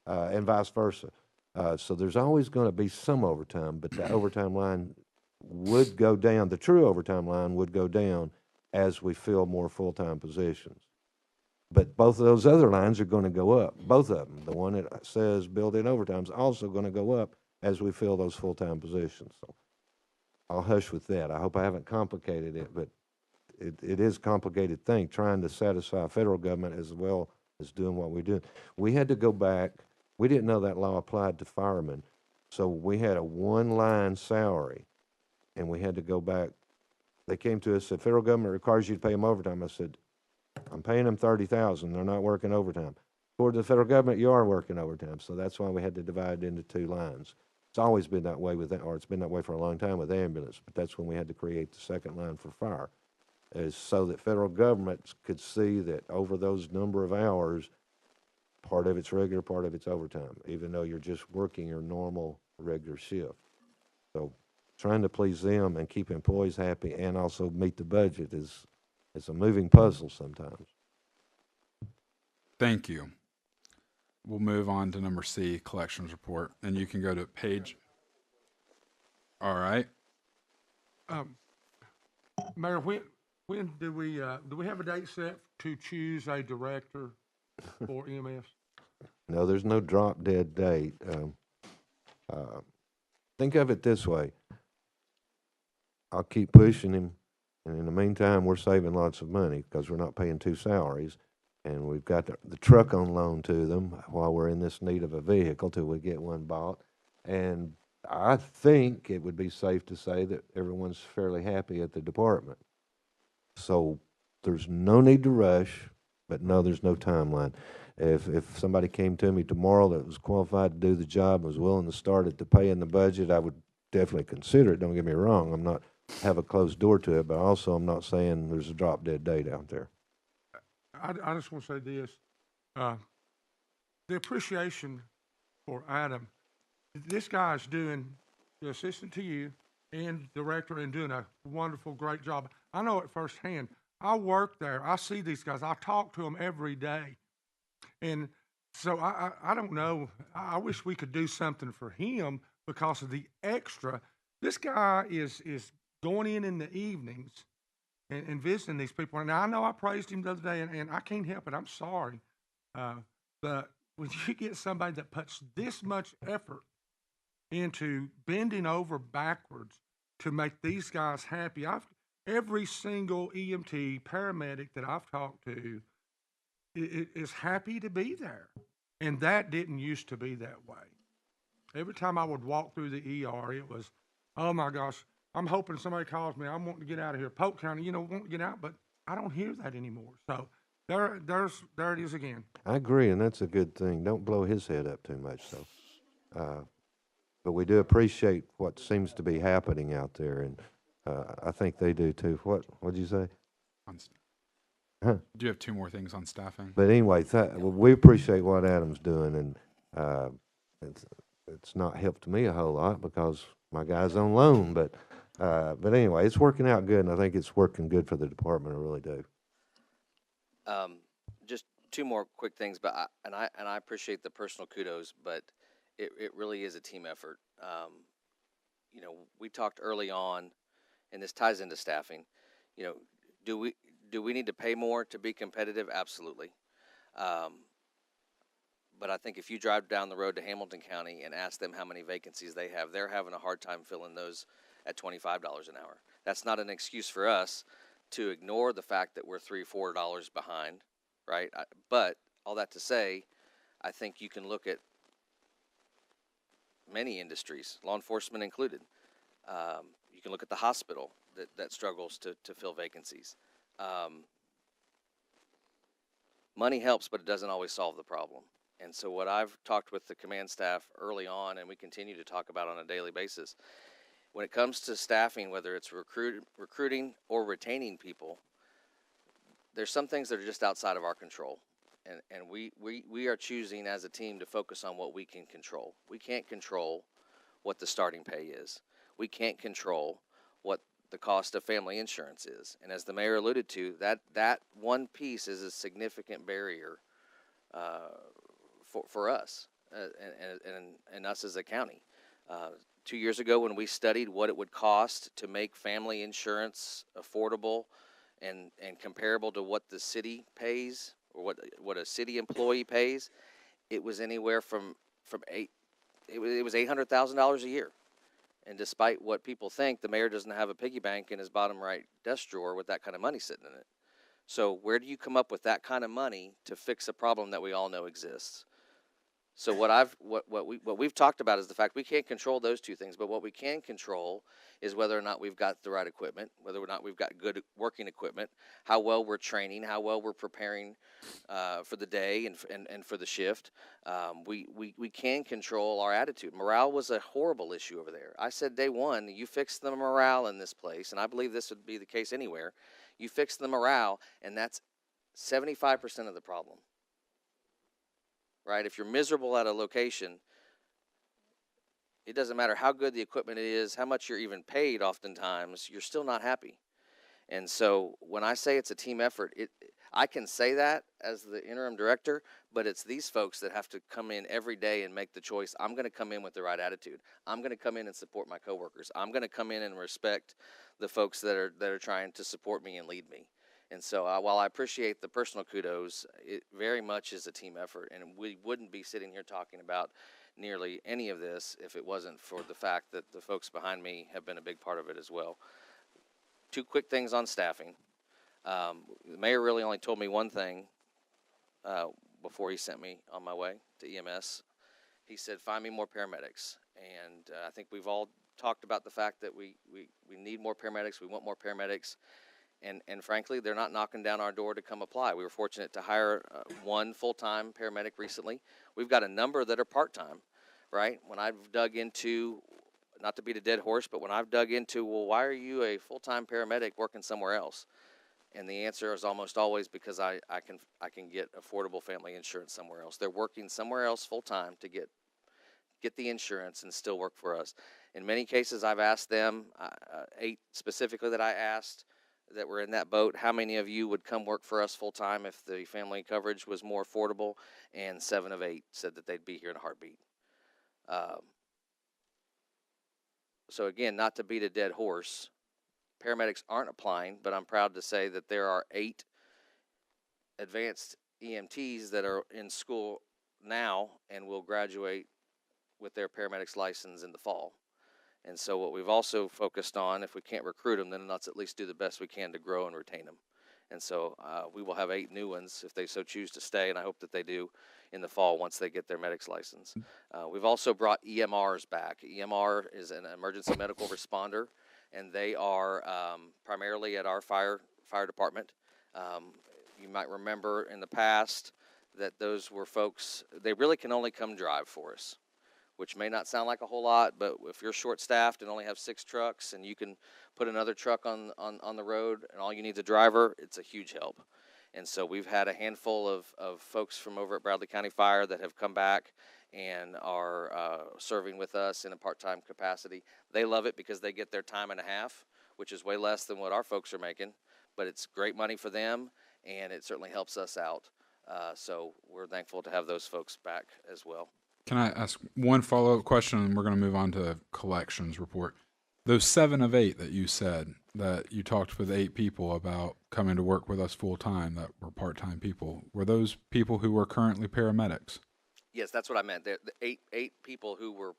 And vice versa. So there's always going to be some overtime, but the overtime line would go down. The true overtime line would go down as we fill more full-time positions. But both of those other lines are going to go up, both of them. The one that says built-in overtime is also going to go up as we fill those full-time positions. So I'll hush with that. I hope I haven't complicated it, but it is a complicated thing, trying to satisfy federal government as well as doing what we do. We had to go back. We didn't know that law applied to firemen, so we had a one-line salary, and we had to go back. They came to us, said, federal government requires you to pay them overtime. I said, I'm paying them $30,000. They're not working overtime. According to the federal government, you are working overtime, so that's why we had to divide it into two lines. It's always been that way with that, or it's been that way for a long time with ambulance, but that's when we had to create the second line for fire, is so that federal government could see that over those number of hours, part of it's regular, part of it's overtime, even though you're just working your normal, regular shift. So trying to please them and keep employees happy and also meet the budget is a moving puzzle sometimes. Thank you. We'll move on to number C, collections report, and you can go to page. All right. Mayor, when do we have a date set to choose a director for EMS? No, there's no drop dead date. Think of it this way. I'll keep pushing him, and in the meantime, we're saving lots of money because we're not paying two salaries, and we've got the truck on loan to them while we're in this need of a vehicle till we get one bought. And I think it would be safe to say that everyone's fairly happy at the department. So there's no need to rush, but no, there's no timeline. If somebody came to me tomorrow that was qualified to do the job and was willing to start at the pay and the budget, I would definitely consider it. Don't get me wrong. I'm not have a closed door to it, but also I'm not saying there's a drop dead date out there. I just want to say this, the appreciation for Adam, this guy's doing the assistant to you and director and doing a wonderful, great job. I know it firsthand. I work there. I see these guys. I talk to them every day. And so I don't know. I wish we could do something for him because of the extra. This guy is going in the evenings and visiting these people. And I know I praised him the other day, and I can't help it. I'm sorry. But when you get somebody that puts this much effort into bending over backwards to make these guys happy, every single EMT paramedic that I've talked to is happy to be there. And that didn't used to be that way. Every time I would walk through the ER, it was, oh my gosh, I'm hoping somebody calls me. I'm wanting to get out of here. Polk County, want to get out, but I don't hear that anymore. So there it is again. I agree, and that's a good thing. Don't blow his head up too much, so. But we do appreciate what seems to be happening out there, and I think they do too. What'd you say? Huh? Do you have two more things on staffing? But anyway, we appreciate what Adam's doing, and it's not helped me a whole lot because my guy's on loan. But anyway, it's working out good, and I think it's working good for the department. I really do. Just two more quick things, but I appreciate the personal kudos, but it really is a team effort. We talked early on, and this ties into staffing. Do we need to pay more to be competitive? Absolutely. But I think if you drive down the road to Hamilton County and ask them how many vacancies they have, they're having a hard time filling those at $25 an hour. That's not an excuse for us to ignore the fact that we're $3-4 behind, right? But all that to say, I think you can look at many industries, law enforcement included. You can look at the hospital that struggles to fill vacancies. Money helps, but it doesn't always solve the problem. And so what I've talked with the command staff early on, and we continue to talk about on a daily basis, when it comes to staffing, whether it's recruiting or retaining people, there's some things that are just outside of our control. And we are choosing as a team to focus on what we can control. We can't control what the starting pay is. We can't control what the cost of family insurance is. And as the mayor alluded to, that one piece is a significant barrier for us and us as a county. 2 years ago, when we studied what it would cost to make family insurance affordable and comparable to what the city pays or what a city employee pays, it was anywhere from it was $800,000 a year. And despite what people think, the mayor doesn't have a piggy bank in his bottom right desk drawer with that kind of money sitting in it. So where do you come up with that kind of money to fix a problem that we all know exists? So what we've talked about is the fact we can't control those two things, but what we can control is whether or not we've got the right equipment, whether or not we've got good working equipment, how well we're training, how well we're preparing for the day and for the shift. We can control our attitude. Morale was a horrible issue over there. I said day one, you fix the morale in this place, and I believe this would be the case anywhere. You fix the morale, and that's 75% of the problem. right? If you're miserable at a location, it doesn't matter how good the equipment is, how much you're even paid oftentimes, you're still not happy. And so when I say it's a team effort, I can say that as the interim director, but it's these folks that have to come in every day and make the choice. I'm going to come in with the right attitude. I'm going to come in and support my coworkers. I'm going to come in and respect the folks that are trying to support me and lead me. And so while I appreciate the personal kudos, it very much is a team effort, and we wouldn't be sitting here talking about nearly any of this if it wasn't for the fact that the folks behind me have been a big part of it as well. Two quick things on staffing. The mayor really only told me one thing before he sent me on my way to EMS. He said, find me more paramedics. And I think we've all talked about the fact that we need more paramedics. We want more paramedics. And frankly, they're not knocking down our door to come apply. We were fortunate to hire one full-time paramedic recently. We've got a number that are part-time, right? When I've dug into, not to beat a dead horse, but when I've dug into, well, why are you a full-time paramedic working somewhere else? And the answer is almost always because I can get affordable family insurance somewhere else. They're working somewhere else full-time to get the insurance and still work for us. In many cases, I've asked them, 8 specifically that I asked, that were in that boat, how many of you would come work for us full-time if the family coverage was more affordable? And 7 of 8 said that they'd be here in a heartbeat. So again, not to beat a dead horse, paramedics aren't applying, but I'm proud to say that there are 8 advanced EMTs that are in school now and will graduate with their paramedics license in the fall. And so what we've also focused on, if we can't recruit them, then let's at least do the best we can to grow and retain them. And so we will have 8 new ones if they so choose to stay, and I hope that they do in the fall once they get their medics license. We've also brought EMRs back. EMR is an emergency medical responder, and they are primarily at our fire department. You might remember in the past that those were folks, they really can only come drive for us, which may not sound like a whole lot, but if you're short-staffed and only have 6 trucks and you can put another truck on the road and all you need is a driver, it's a huge help. And so we've had a handful of folks from over at Bradley County Fire that have come back and are serving with us in a part-time capacity. They love it because they get their time and a half, which is way less than what our folks are making, but it's great money for them, and it certainly helps us out. So we're thankful to have those folks back as well. Can I ask one follow-up question, and we're going to move on to collections report? Those 7 of 8 that you said, that you talked with 8 people about coming to work with us full-time that were part-time people, were those people who were currently paramedics? Yes, that's what I meant. The 8 people who were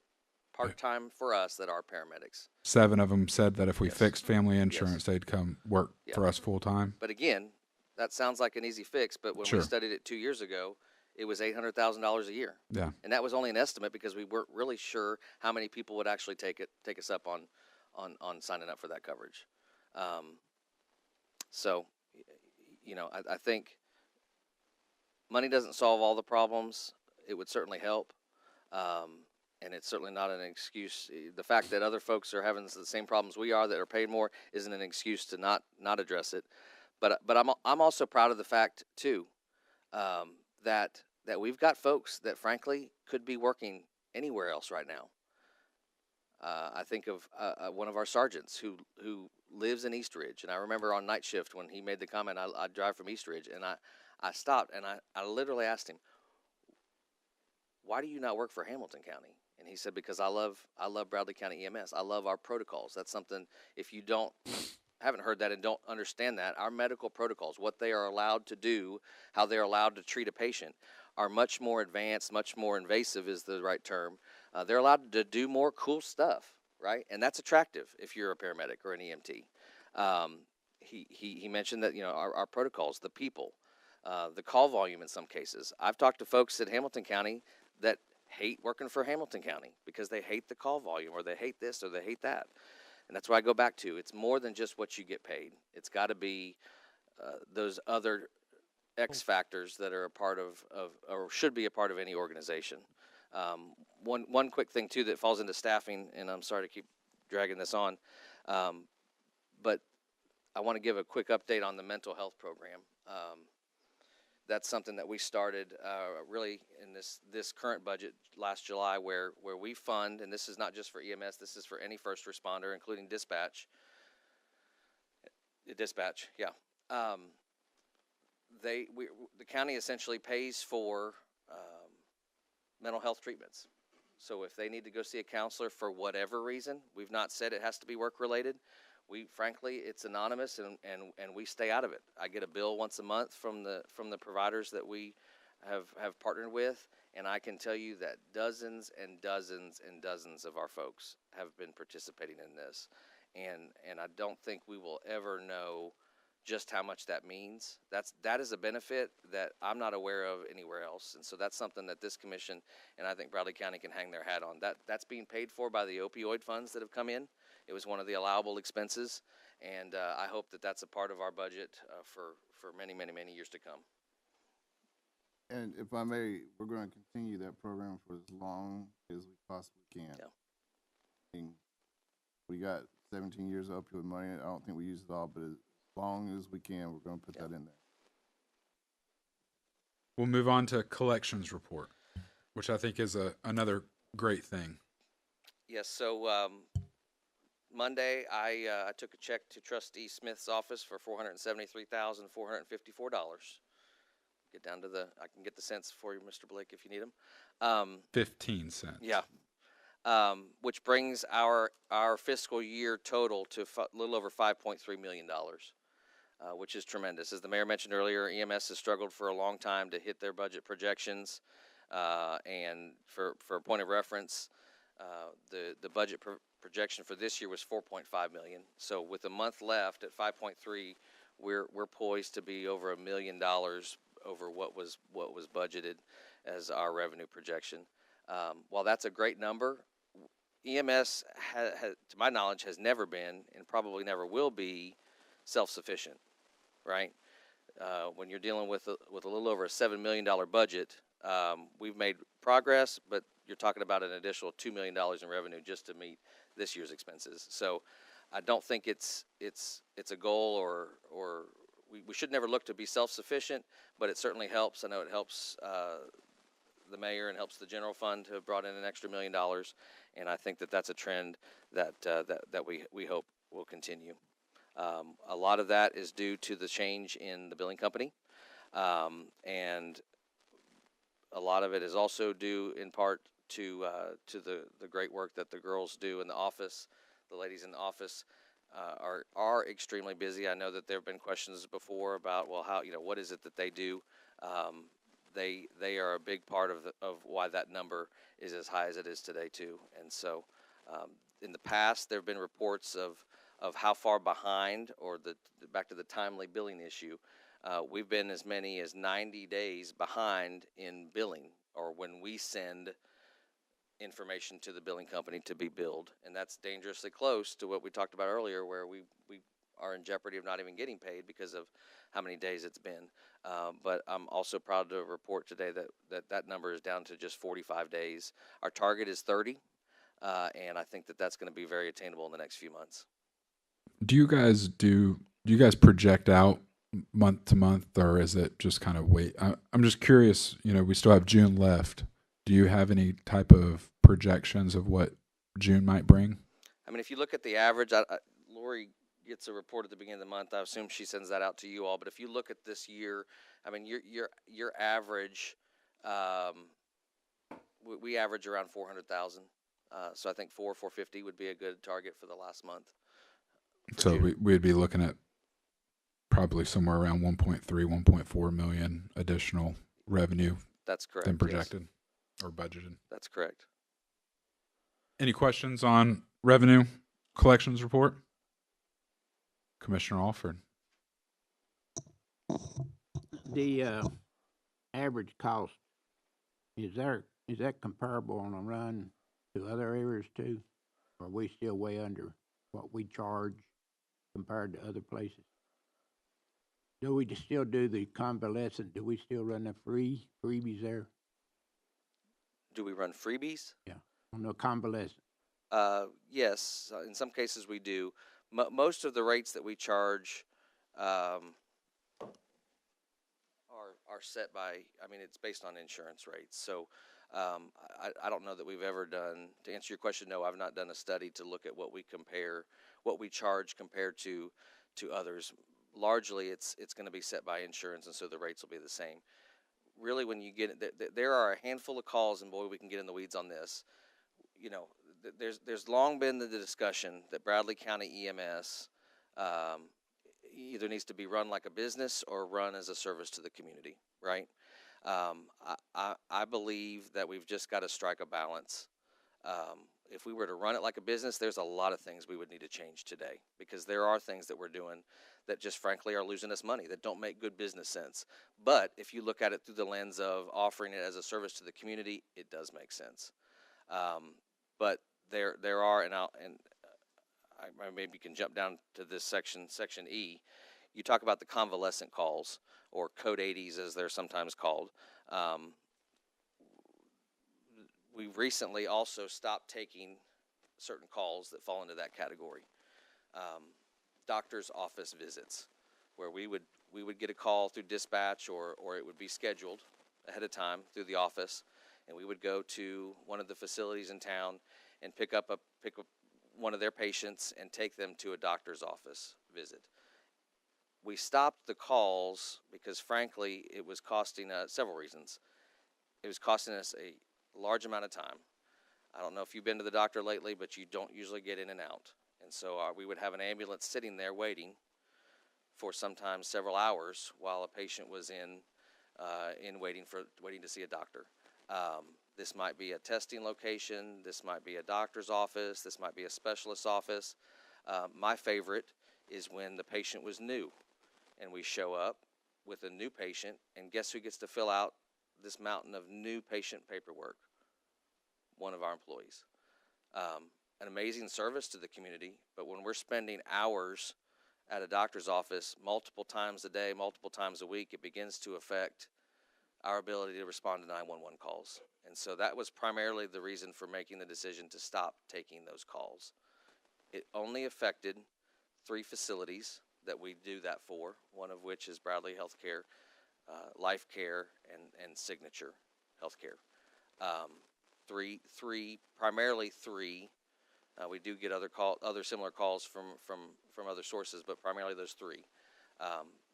part-time for us that are paramedics. 7 of them said that if we Yes. fixed family insurance, Yes. they'd come work Yeah. for us full-time? But again, that sounds like an easy fix, but when Sure. we studied it 2 years ago, it was $800,000 a year. Yeah. And that was only an estimate because we weren't really sure how many people would actually take us up on signing up for that coverage. So, you know, I think money doesn't solve all the problems. It would certainly help. And it's certainly not an excuse. The fact that other folks are having the same problems we are that are paid more isn't an excuse to not address it. But I'm also proud of the fact too, that we've got folks that frankly could be working anywhere else right now. I think of one of our sergeants who lives in East Ridge, and I remember on night shift when he made the comment, I drive from East Ridge, and I stopped and I literally asked him, why do you not work for Hamilton County? And he said, because I love Bradley County EMS. I love our protocols. That's something, if you haven't heard that and don't understand that, our medical protocols, what they are allowed to do, how they're allowed to treat a patient, are much more advanced, much more invasive is the right term. They're allowed to do more cool stuff, right? And that's attractive if you're a paramedic or an EMT. He mentioned that, you know, our protocols, the people, the call volume in some cases. I've talked to folks at Hamilton County that hate working for Hamilton County because they hate the call volume, or they hate this, or they hate that. And that's why I go back to, it's more than just what you get paid. It's got to be those other X factors that are a part of or should be a part of any organization. One quick thing too that falls into staffing, and I'm sorry to keep dragging this on, but I want to give a quick update on the mental health program. that's something that we started really in this current budget last July, where we fund, and this is not just for EMS, this is for any first responder, including dispatch. Dispatch, yeah. The county essentially pays for mental health treatments. So if they need to go see a counselor for whatever reason, we've not said it has to be work related. Frankly, it's anonymous, and we stay out of it. I get a bill once a month from the providers that we have partnered with, and I can tell you that dozens and dozens and dozens of our folks have been participating in this, and I don't think we will ever know just how much that means. That is a benefit that I'm not aware of anywhere else, and so that's something that this commission and I think Bradley County can hang their hat on. That's being paid for by the opioid funds that have come in. It was one of the allowable expenses, and I hope that that's a part of our budget for many, many, many years to come. And if I may, we're going to continue that program for as long as we possibly can. Yeah. And we got 17 years of opioid money. I don't think we use it all, but as long as we can, we're going to put that in there. We'll move on to collections report, which I think is another great thing. Yes, so Monday, I took a check to Trustee Smith's office for $473,454. Get down to I can get the cents for you, Mr. Blake, if you need them. 15 cents. Yeah. Which brings our fiscal year total to a little over $5.3 million, which is tremendous. As the mayor mentioned earlier, EMS has struggled for a long time to hit their budget projections. And for a point of reference, the budget projection for this year was $4.5 million. So with a month left at 5.3, we're poised to be over $1 million over what was budgeted as our revenue projection. While that's a great number, EMS, to my knowledge, has never been and probably never will be self-sufficient, right? When you're dealing with a little over a $7 million budget, we've made progress, but you're talking about an additional $2 million in revenue just to meet this year's expenses. So I don't think it's a goal or we should never look to be self-sufficient, but it certainly helps. I know it helps the mayor and helps the general fund to have brought in an extra $1 million, and I think that's a trend that we hope will continue. A lot of that is due to the change in the billing company, and a lot of it is also due in part to the great work that the girls do in the office. The ladies in the office are extremely busy. I know that there have been questions before about, well, how, what is it that they do? They are a big part of why that number is as high as it is today too. And so in the past there have been reports of how far behind, or back to the timely billing issue, we've been as many as 90 days behind in billing, or when we send information to the billing company to be billed, and that's dangerously close to what we talked about earlier, where we are in jeopardy of not even getting paid because of how many days it's been. But I'm also proud to report today that number is down to just 45 days. Our target is 30, and I think that's going to be very attainable in the next few months. Do you guys project out month to month, or is it just kind of wait? I'm just curious, we still have June left. Do you have any type of projections of what June might bring? I mean, if you look at the average, Lori gets a report at the beginning of the month. I assume she sends that out to you all. But if you look at this year, I mean, your average, we average around 400,000. So I think 450 would be a good target for the last month. So we'd be looking at probably somewhere around 1.3, 1.4 million additional revenue. That's correct. Than projected. Yes. Or budgeted. That's correct. Any questions on revenue collections report? Commissioner Alford. The average cost, is that comparable on a run to other areas too? Or are we still way under what we charge compared to other places? Do we still do the convalescent? Do we still run the freebies there? Do we run freebies? Yeah, on the convalescent. Yes, in some cases we do. Most of the rates that we charge are are set by, I mean, it's based on insurance rates. So I don't know that we've ever done, to answer your question, no, I've not done a study to look at what we charge compared to others. Largely, it's going to be set by insurance, and so the rates will be the same. Really, when you get there are a handful of calls, and boy, we can get in the weeds on this. You know, there's long been the discussion that Bradley County EMS either needs to be run like a business or run as a service to the community, right? I believe that we've just got to strike a balance. If we were to run it like a business, there's a lot of things we would need to change today, because there are things that we're doing that just frankly are losing us money, that don't make good business sense. But if you look at it through the lens of offering it as a service to the community, it does make sense. But there are, and I maybe can jump down to this section E. You talk about the convalescent calls, or code 80s as they're sometimes called. We recently also stopped taking certain calls that fall into that category. Doctor's office visits, where we would get a call through dispatch, or it would be scheduled ahead of time through the office, and we would go to one of the facilities in town and pick up one of their patients and take them to a doctor's office visit. We stopped the calls because, frankly, it was costing us several reasons. It was costing us a large amount of time. I don't know if you've been to the doctor lately, but you don't usually get in and out. And so we would have an ambulance sitting there waiting for sometimes several hours while a patient was in waiting to see a doctor. This might be a testing location. This might be a doctor's office. This might be a specialist's office. My favorite is when the patient was new, and we show up with a new patient, and guess who gets to fill out this mountain of new patient paperwork? One of our employees. An amazing service to the community, but when we're spending hours at a doctor's office multiple times a day, multiple times a week, it begins to affect our ability to respond to 911 calls. And so that was primarily the reason for making the decision to stop taking those calls. It only affected 3 facilities that we do that for, one of which is Bradley Healthcare, Life Care, and Signature Healthcare. Primarily three. We do get other similar calls from other sources, but primarily those 3.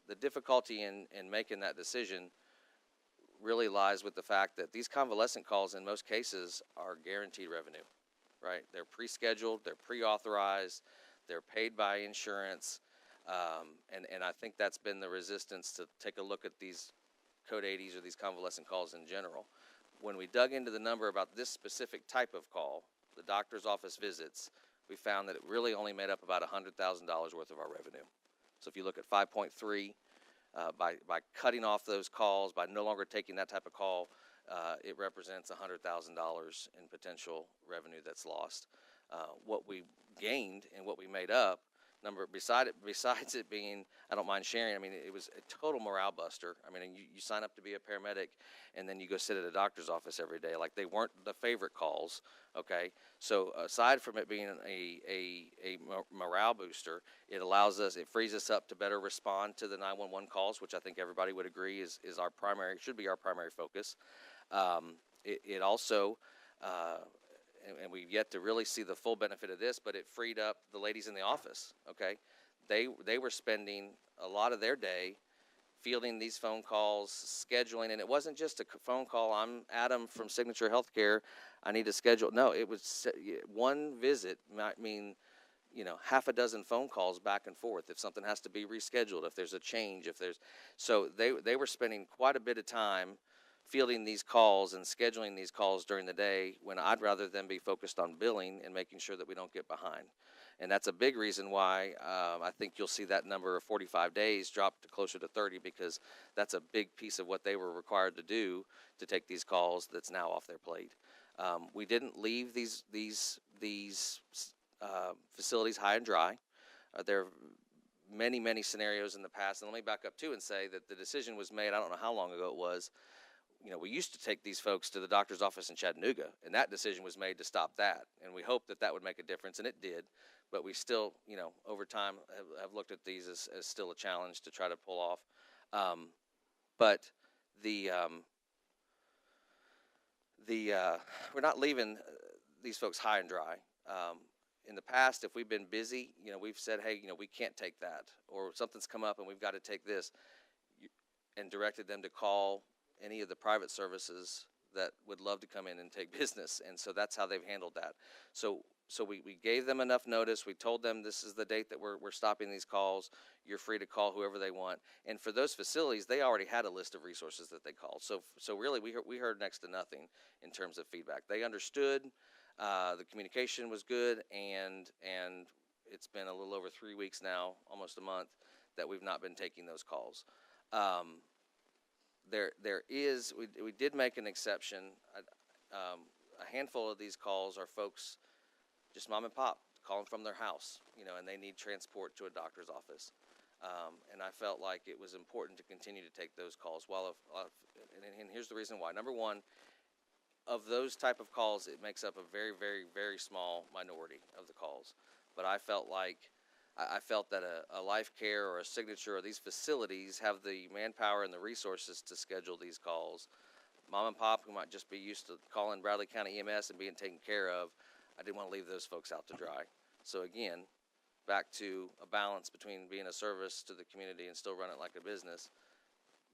The difficulty in making that decision really lies with the fact that these convalescent calls, in most cases, are guaranteed revenue, right? They're pre-scheduled, they're pre-authorized, they're paid by insurance, and I think that's been the resistance to take a look at these code 80s or these convalescent calls in general. When we dug into the number about this specific type of call, the doctor's office visits, we found that it really only made up about $100,000 worth of our revenue. So if you look at 5.3, by cutting off those calls, by no longer taking that type of call, it represents $100,000 in potential revenue that's lost. What we gained and what we made up, besides it being, I don't mind sharing, I mean, it was a total morale buster. I mean, you sign up to be a paramedic, and then you go sit at a doctor's office every day. Like, they weren't the favorite calls, okay? So aside from it being a morale booster, it frees us up to better respond to the 911 calls, which I think everybody would agree should be our primary focus. It also, and we've yet to really see the full benefit of this, but it freed up the ladies in the office, okay? They were spending a lot of their day fielding these phone calls, scheduling, and it wasn't just a phone call. I'm Adam from Signature Healthcare. I need to schedule. No, it was one visit might mean, half a dozen phone calls back and forth. If something has to be rescheduled, if there's a change, so they were spending quite a bit of time fielding these calls and scheduling these calls during the day, when I'd rather them be focused on billing and making sure that we don't get behind. And that's a big reason why I think you'll see that number of 45 days drop to closer to 30, because that's a big piece of what they were required to do to take these calls that's now off their plate. We didn't leave these facilities high and dry. There are many scenarios in the past, and let me back up too and say that the decision was made, I don't know how long ago it was. We used to take these folks to the doctor's office in Chattanooga, and that decision was made to stop that. And we hoped that would make a difference, and it did. But we still, over time, have looked at these as still a challenge to try to pull off. But the we're not leaving these folks high and dry. In the past, if we've been busy, we've said, hey, we can't take that, or something's come up and we've got to take this, and directed them to call any of the private services that would love to come in and take business. And so that's how they've handled that. So we gave them enough notice. We told them this is the date that we're stopping these calls. You're free to call whoever they want. And for those facilities, they already had a list of resources that they called. So really, we heard next to nothing in terms of feedback. They understood. The communication was good, and it's been a little over 3 weeks now, almost a month, that we've not been taking those calls. We did make an exception. A handful of these calls are folks, just mom and pop, calling from their house, and they need transport to a doctor's office. And I felt like it was important to continue to take those calls. And here's the reason why. Number one, of those type of calls, it makes up a very, very, very small minority of the calls. But I felt that a Life Care or a Signature or these facilities have the manpower and the resources to schedule these calls. Mom and pop, who might just be used to calling Bradley County EMS and being taken care of, I didn't want to leave those folks out to dry. So again, back to a balance between being a service to the community and still run it like a business.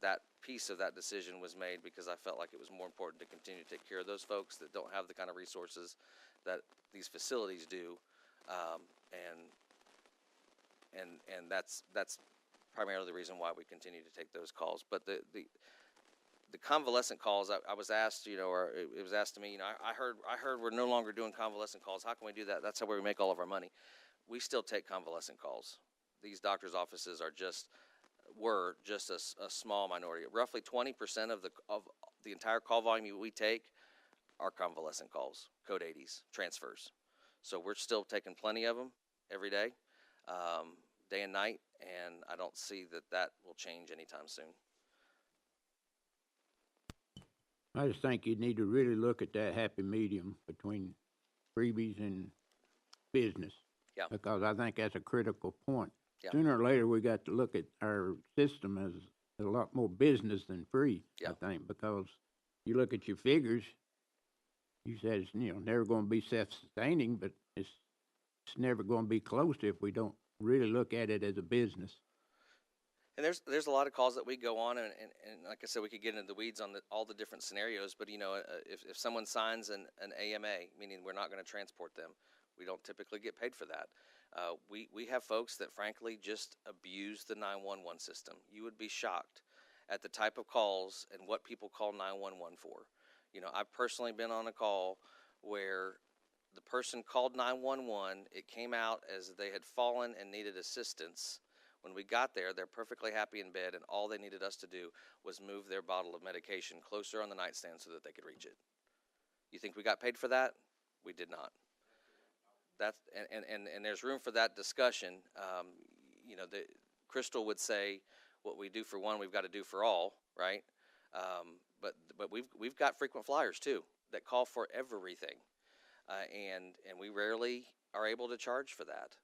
That piece of that decision was made because I felt like it was more important to continue to take care of those folks that don't have the kind of resources that these facilities do, and that's primarily the reason why we continue to take those calls. But the convalescent calls, I was asked, or it was asked to me, I heard we're no longer doing convalescent calls. How can we do that? That's how we make all of our money. We still take convalescent calls. These doctors' offices were just a small minority. Roughly 20% of the entire call volume we take are convalescent calls, code 80s, transfers. So we're still taking plenty of them every day, day and night, and I don't see that will change anytime soon. I just think you need to really look at that happy medium between freebies and business. Yeah. Because I think that's a critical point. Yeah. Sooner or later, we got to look at our system as a lot more business than free, Yeah. I think, because you look at your figures, you said it's never going to be self-sustaining, but it's never going to be close if we don't really look at it as a business. And there's a lot of calls that we go on, and like I said, we could get into the weeds on all the different scenarios. But if someone signs an AMA, meaning we're not going to transport them, we don't typically get paid for that. We have folks that frankly just abuse the 911 system. You would be shocked at the type of calls and what people call 911 for. I've personally been on a call where the person called 911. It came out as they had fallen and needed assistance. When we got there, they're perfectly happy in bed, and all they needed us to do was move their bottle of medication closer on the nightstand so that they could reach it. You think we got paid for that? We did not. That's and there's room for that discussion. Crystal would say, "What we do for one, we've got to do for all," right? But we've got frequent flyers too that call for everything, and we rarely are able to charge for that.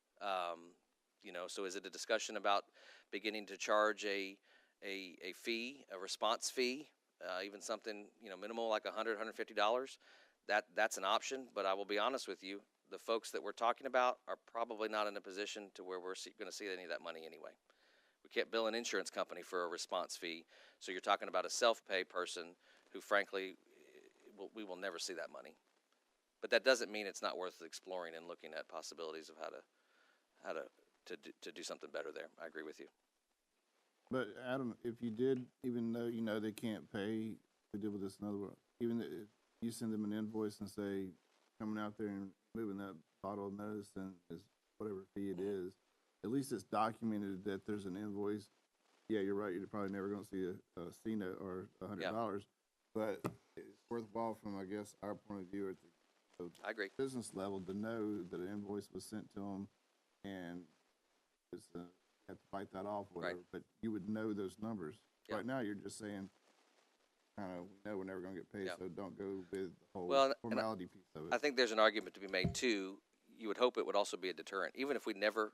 So is it a discussion about beginning to charge a fee, a response fee, even something minimal like $100, $150? That's an option. But I will be honest with you, the folks that we're talking about are probably not in a position to where we're going to see any of that money anyway. We can't bill an insurance company for a response fee, so you're talking about a self-pay person who, frankly, we will never see that money. But that doesn't mean it's not worth exploring and looking at possibilities of how to do something better there. I agree with you. But Adam, if you did, even though they can't pay, we did with this another one. Even if you send them an invoice and say, coming out there and moving that bottle of medicine is whatever fee it is, at least it's documented that there's an invoice. Yeah, you're right. You're probably never going to see a C note or $100, Yeah. but it's worthwhile from, I guess, our point of view at the I agree. business level to know that an invoice was sent to them and it's have to fight that off, whatever. Right. But you would know those numbers. Yeah. Right now, you're just saying, we know we're never going to get paid, Yeah. so don't go with the whole Well, and formality piece of it. I think there's an argument to be made too. You would hope it would also be a deterrent, even if we never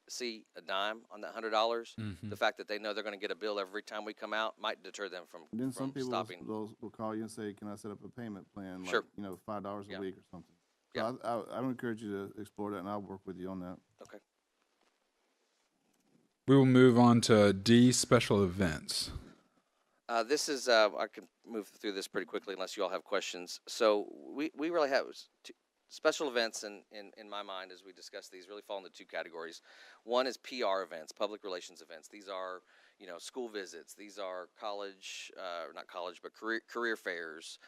see a dime on that $100, Mm-hmm. the fact that they know they're going to get a bill every time we come out might deter them from, And then some people stopping. will call you and say, can I set up a payment plan? Sure. Like, you know, $5 Yeah. a week or something. Yeah. So I would encourage you to explore that, and I'll work with you on that. Okay. We will move on to D, special events. This is, I can move through this pretty quickly unless you all have questions. So we really have special events in my mind, as we discuss these, really fall into two categories. One is PR events, public relations events. These are, you know, school visits. These are college, not college, but career fairs,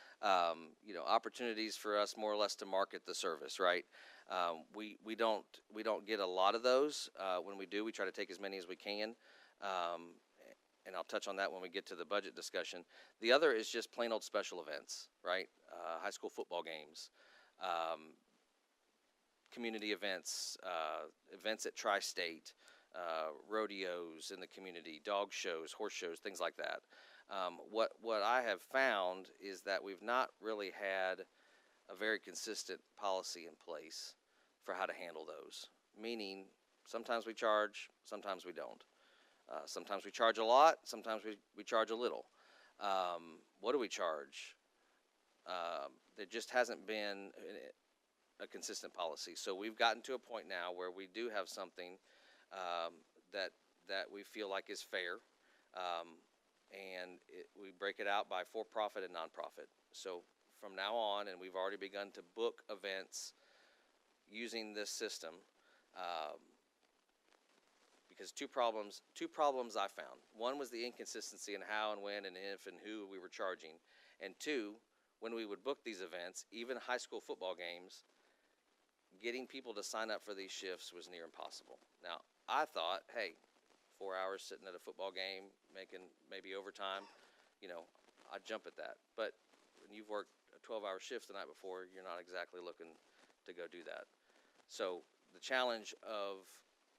you know, opportunities for us more or less to market the service, right? We don't get a lot of those. When we do, we try to take as many as we can. And I'll touch on that when we get to the budget discussion. The other is just plain old special events, right? High school football games, community events, events at Tri-State, rodeos in the community, dog shows, horse shows, things like that. What I have found is that we've not really had a very consistent policy in place for how to handle those. Meaning, sometimes we charge, sometimes we don't. Sometimes we charge a lot, sometimes we charge a little. What do we charge? There just hasn't been a consistent policy. So we've gotten to a point now where we do have something that we feel like is fair, and we break it out by for-profit and nonprofit. So from now on, and we've already begun to book events using this system, because two problems I found. One was the inconsistency in how and when and if and who we were charging. And two, when we would book these events, even high school football games, getting people to sign up for these shifts was near impossible. Now, I thought, hey, 4 hours sitting at a football game, making maybe overtime, you know, I'd jump at that. But when you've worked a 12-hour shift the night before, you're not exactly looking to go do that. So the challenge of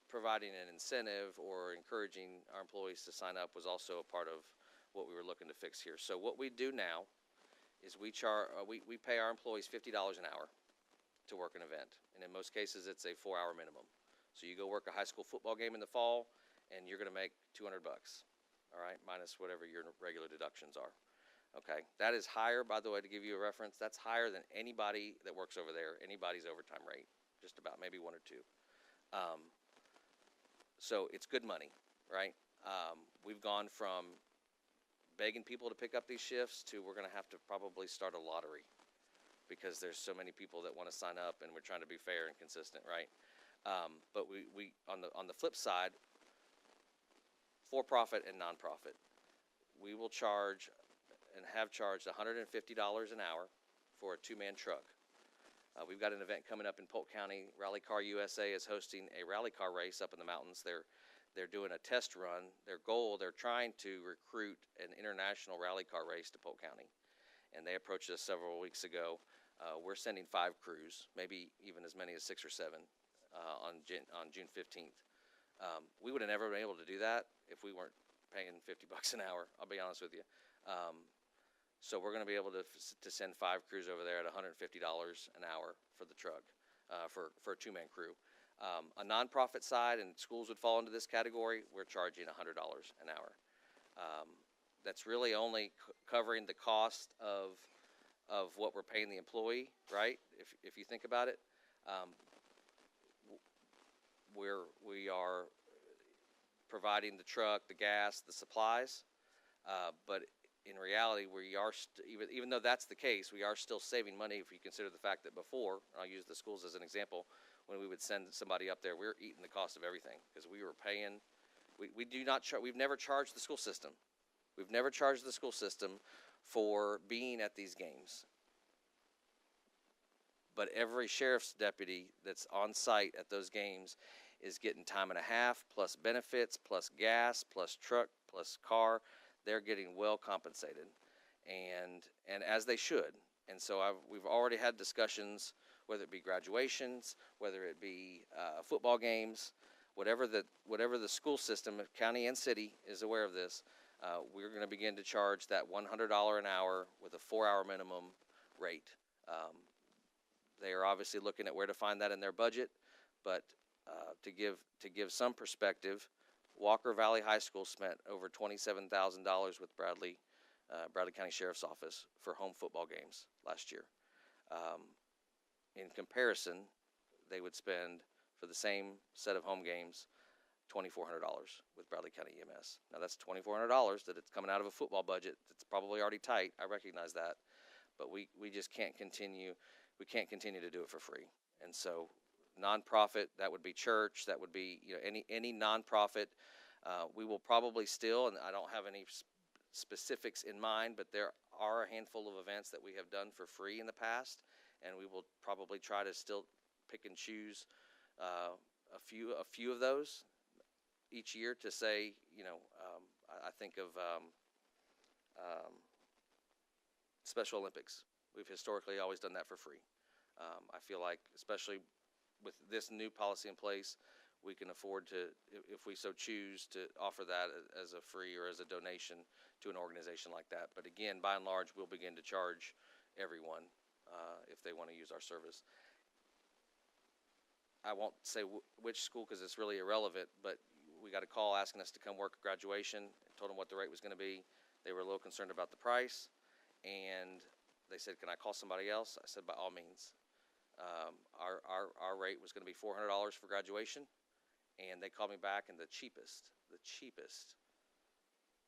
providing an incentive or encouraging our employees to sign up was also a part of what we were looking to fix here. So what we do now is we pay our employees $50 an hour to work an event, and in most cases it's a 4-hour minimum. So you go work a high school football game in the fall, and you're going to make $200, all right, minus whatever your regular deductions are. Okay, that is higher, by the way, to give you a reference. That's higher than anybody that works over there, anybody's overtime rate, just about, maybe one or two. So it's good money, right? We've gone from begging people to pick up these shifts to we're going to have to probably start a lottery because there's so many people that want to sign up, and we're trying to be fair and consistent, right? But we on the flip side, for-profit and nonprofit, we will charge and have charged $150 an hour for a 2-man truck. We've got an event coming up in Polk County. Rally Car USA is hosting a rally car race up in the mountains. They're doing a test run. They're trying to recruit an international rally car race to Polk County. And they approached us several weeks ago. We're sending 5 crews, maybe even as many as 6 or 7 on June 15th. We would have never been able to do that if we weren't paying $50 an hour, I'll be honest with you. So we're going to be able to send 5 crews over there at $150 an hour for the truck, for a 2-man crew. A nonprofit side, and schools would fall into this category, we're charging $100 an hour. That's really only covering the cost of what we're paying the employee, right? If you think about it, we are providing the truck, the gas, the supplies, but in reality, we are even though that's the case, we are still saving money if you consider the fact that before, and I'll use the schools as an example, when we would send somebody up there, we're eating the cost of everything because we were paying. We've never charged the school system. We've never charged the school system for being at these games. But every sheriff's deputy that's on site at those games is getting time and a half, plus benefits, plus gas, plus truck, plus car. They're getting well compensated, and as they should. And so we've already had discussions, whether it be graduations, whether it be football games, whatever the school system, county and city, is aware of this. We're going to begin to charge that $100 an hour with a 4-hour minimum rate. They are obviously looking at where to find that in their budget, but To give some perspective, Walker Valley High School spent over $27,000 with Bradley County Sheriff's Office for home football games last year. In comparison, they would spend for the same set of home games $2,400 with Bradley County EMS. Now that's $2,400 that it's coming out of a football budget that's probably already tight. I recognize that, but we just can't continue. We can't continue to do it for free. And so, nonprofit, that would be church, that would be any nonprofit. We will probably still, and I don't have any specifics in mind, but there are a handful of events that we have done for free in the past, and we will probably try to still pick and choose a few of those each year to say, I think of Special Olympics. We've historically always done that for free. I feel like, especially with this new policy in place, we can afford to, if we so choose, to offer that as a free or as a donation to an organization like that. But again, by and large, we'll begin to charge everyone if they want to use our service. I won't say which school because it's really irrelevant, but we got a call asking us to come work at graduation. Told them what the rate was going to be. They were a little concerned about the price, and they said, "Can I call somebody else?" I said, "By all means." Our rate was going to be $400 for graduation, and they called me back, and the cheapest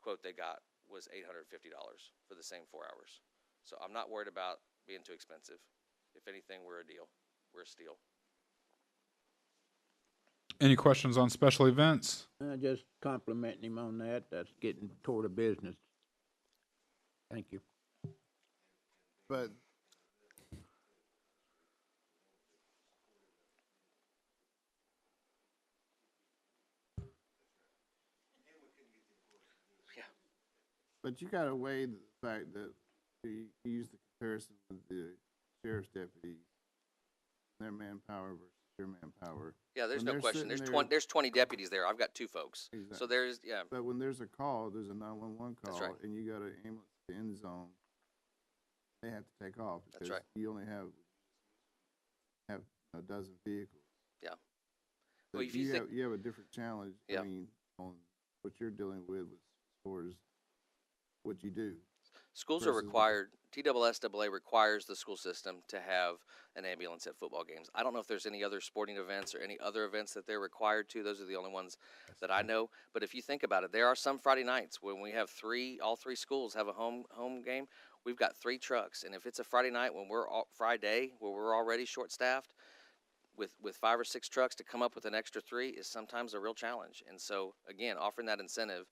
quote they got was $850 for the same 4 hours. So I'm not worried about being too expensive. If anything, we're a deal. We're a steal. Any questions on special events? Just complimenting him on that. That's getting toward a business. Thank you. But Yeah. But you got to weigh the fact that you use the comparison with the sheriff's deputies, their manpower versus your manpower. Yeah, there's When no they're question. sitting There's 20 deputies there. I've got 2 folks. So Exactly. there's, yeah. But when there's a call, there's a 911 call, That's right. and you got an ambulance to the end zone, they have to take off That's because right. you only have a dozen vehicles. Yeah. So Well, if you think- you have a different challenge. Yeah. I mean, on what you're dealing with as far as what you do. Schools are versus- required, TSSAA requires the school system to have an ambulance at football games. I don't know if there's any other sporting events or any other events that they're required to. Those are the only ones that I know. But if you think about it, there are some Friday nights when we have all three schools have a home game. We've got 3 trucks, and if it's a Friday night when Friday where we're already short-staffed, with 5 or 6 trucks to come up with an extra 3 is sometimes a real challenge. And so again, offering that incentive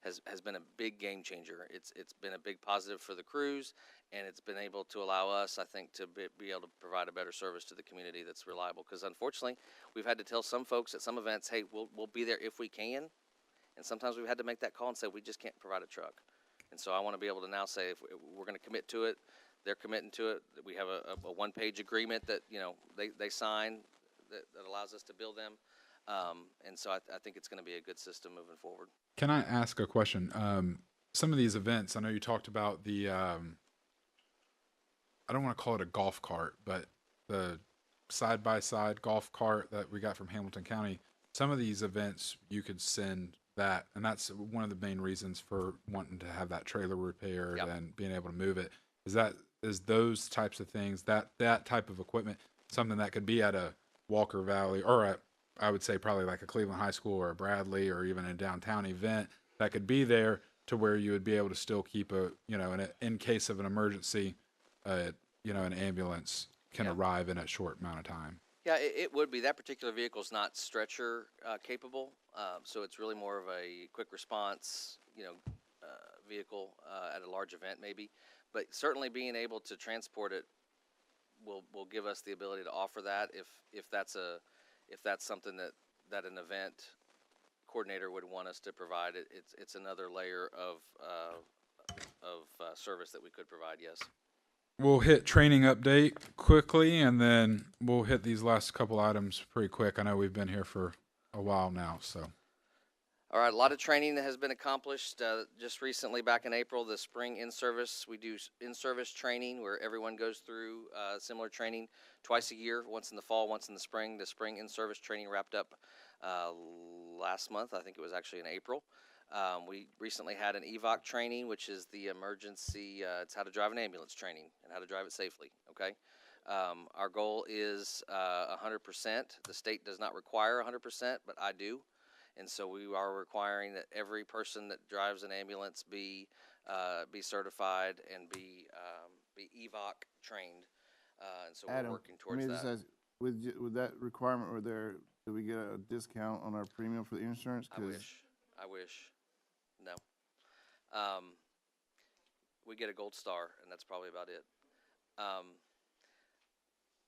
has been a big game changer. It's been a big positive for the crews, and it's been able to allow us, I think, to be able to provide a better service to the community that's reliable. Because unfortunately, we've had to tell some folks at some events, hey, we'll be there if we can. And sometimes we've had to make that call and say, we just can't provide a truck. And so I want to be able to now say, if we're going to commit to it, they're committing to it. We have a one-page agreement that, they sign that allows us to bill them. And so I think it's going to be a good system moving forward. Can I ask a question? Some of these events, I know you talked about the, I don't want to call it a golf cart, but the side-by-side golf cart that we got from Hamilton County. Some of these events, you could send that, and that's one of the main reasons for wanting to have that trailer repaired Yep. and being able to move it. Is those types of things, that type of equipment, something that could be at a Walker Valley or at, I would say probably like a Cleveland High School or a Bradley or even a downtown event that could be there to where you would be able to still keep in case of an emergency, an ambulance can Yeah. arrive in a short amount of time. Yeah, it would be. That particular vehicle is not stretcher capable, so it's really more of a quick response, vehicle at a large event maybe. But certainly being able to transport it will give us the ability to offer that if that's something that an event coordinator would want us to provide. It's another layer of service that we could provide. Yes. We'll hit training update quickly, and then we'll hit these last couple items pretty quick. I know we've been here for a while now, so. All right, a lot of training that has been accomplished just recently. Back in April, the spring in-service, we do in-service training where everyone goes through similar training twice a year, once in the fall, once in the spring. The spring in-service training wrapped up last month. I think it was actually in April. We recently had an EVOC training, which is the emergency, it's how to drive an ambulance training and how to drive it safely, okay? Our goal is 100%. The state does not require 100%, but I do. And so we are requiring that every person that drives an ambulance be certified and be EVOC trained. And so Adam, we're working let me towards just that. ask, with that requirement, were there, do we get a discount on our premium for the insurance? I wish. No. We get a gold star, and that's probably about it.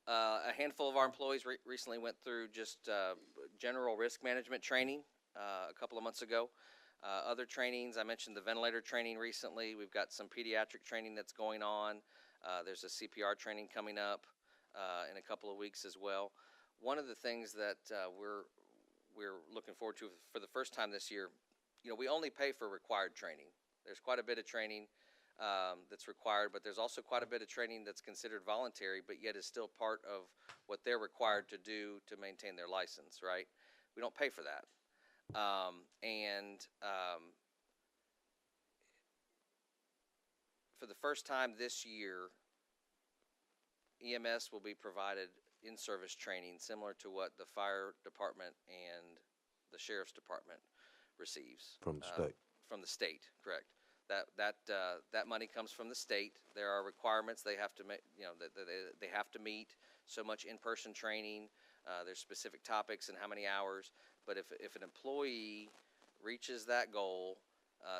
A handful of our employees recently went through just general risk management training a couple of months ago. Other trainings, I mentioned the ventilator training recently. We've got some pediatric training that's going on. There's a CPR training coming up in a couple of weeks as well. One of the things that we're looking forward to for the first time this year, you know, we only pay for required training. There's quite a bit of training that's required, but there's also quite a bit of training that's considered voluntary, but yet is still part of what they're required to do to maintain their license, right? We don't pay for that. For the first time this year, EMS will be provided in-service training similar to what the fire department and the sheriff's department receives. From the state. From the state, correct. That money comes from the state. There are requirements they have to make, you know, they have to meet so much in-person training. There's specific topics and how many hours. But if an employee reaches that goal,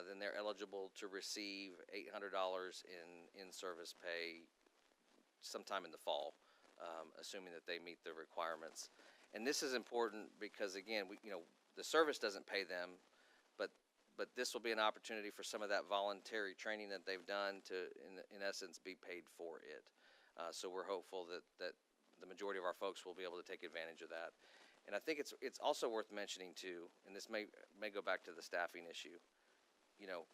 then they're eligible to receive $800 in service pay sometime in the fall, assuming that they meet the requirements. And this is important because, again, the service doesn't pay them, but this will be an opportunity for some of that voluntary training that they've done to, in essence, be paid for it. So we're hopeful that the majority of our folks will be able to take advantage of that. And I think it's also worth mentioning too, and this may go back to the staffing issue. You know,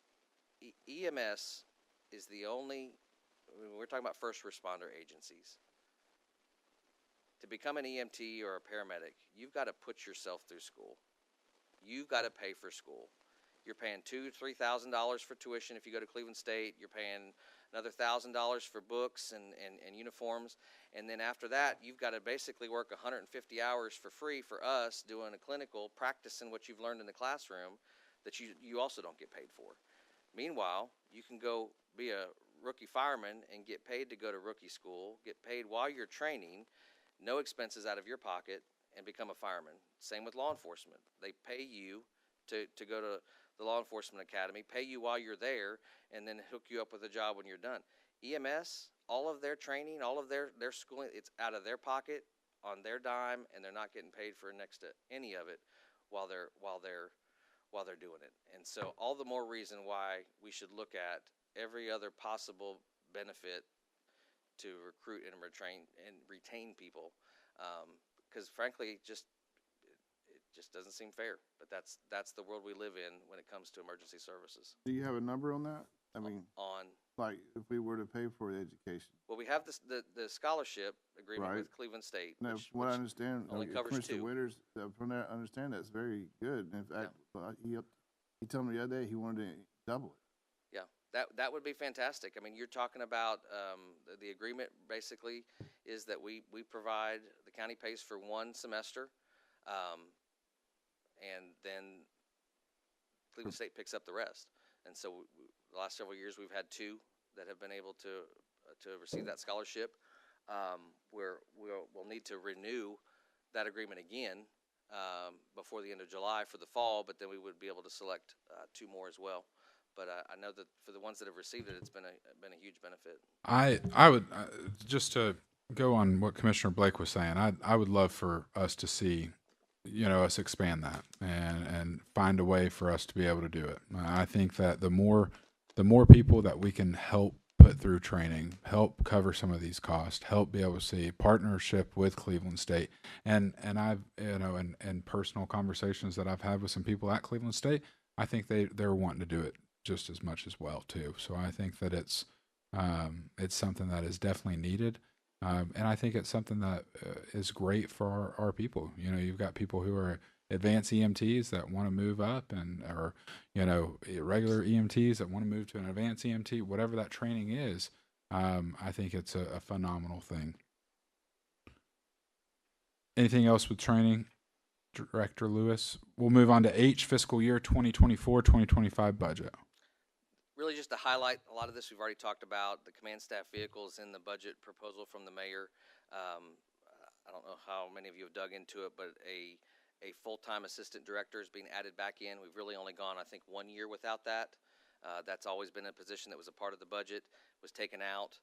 EMS is the only, we're talking about first responder agencies. To become an EMT or a paramedic, you've got to put yourself through school. You've got to pay for school. You're paying $2,000-3,000 for tuition if you go to Cleveland State. You're paying another $1,000 for books and uniforms. And then after that, you've got to basically work 150 hours for free for us doing a clinical, practicing what you've learned in the classroom that you also don't get paid for. Meanwhile, you can go be a rookie fireman and get paid to go to rookie school, get paid while you're training, no expenses out of your pocket, and become a fireman. Same with law enforcement. They pay you to go to the law enforcement academy, pay you while you're there, and then hook you up with a job when you're done. EMS, all of their training, all of their schooling, it's out of their pocket on their dime, and they're not getting paid for next to any of it while they're doing it. And so all the more reason why we should look at every other possible benefit to recruit and retain people, because frankly, it just doesn't seem fair. But that's the world we live in when it comes to emergency services. Do you have a number on that? I mean, On like if we were to pay for the education. well, we have the scholarship agreement Right. with Cleveland State. Now, which, from what I which understand, only covers Commissioner 2. Winters, from that I understand that's very good. In fact, he told me the other day he wanted to double it. Yeah, that would be fantastic. I mean, you're talking about the agreement basically is that we provide, the county pays for 1 semester, and then Cleveland State picks up the rest. And so the last several years we've had 2 that have been able to receive that scholarship. We'll need to renew that agreement again before the end of July for the fall, but then we would be able to select 2 more as well. But I know that for the ones that have received it, it's been a huge benefit. I would just to go on what Commissioner Blake was saying. I would love for us to see, us expand that and find a way for us to be able to do it. I think that the more people that we can help put through training, help cover some of these costs, help be able to see partnership with Cleveland State. And I've, in personal conversations that I've had with some people at Cleveland State, I think they're wanting to do it just as much as well too. So I think that it's something that is definitely needed. And I think it's something that is great for our people. You've got people who are advanced EMTs that want to move up, or regular EMTs that want to move to an advanced EMT. Whatever that training is, I think it's a phenomenal thing. Anything else with training, Director Lewis? We'll move on to H, fiscal year 2024-2025 budget. Really just to highlight a lot of this we've already talked about, the command staff vehicles in the budget proposal from the mayor. I don't know how many of you have dug into it, but a full-time assistant director is being added back in. We've really only gone, I think, 1 year without that. That's always been a position that was a part of the budget, was taken out.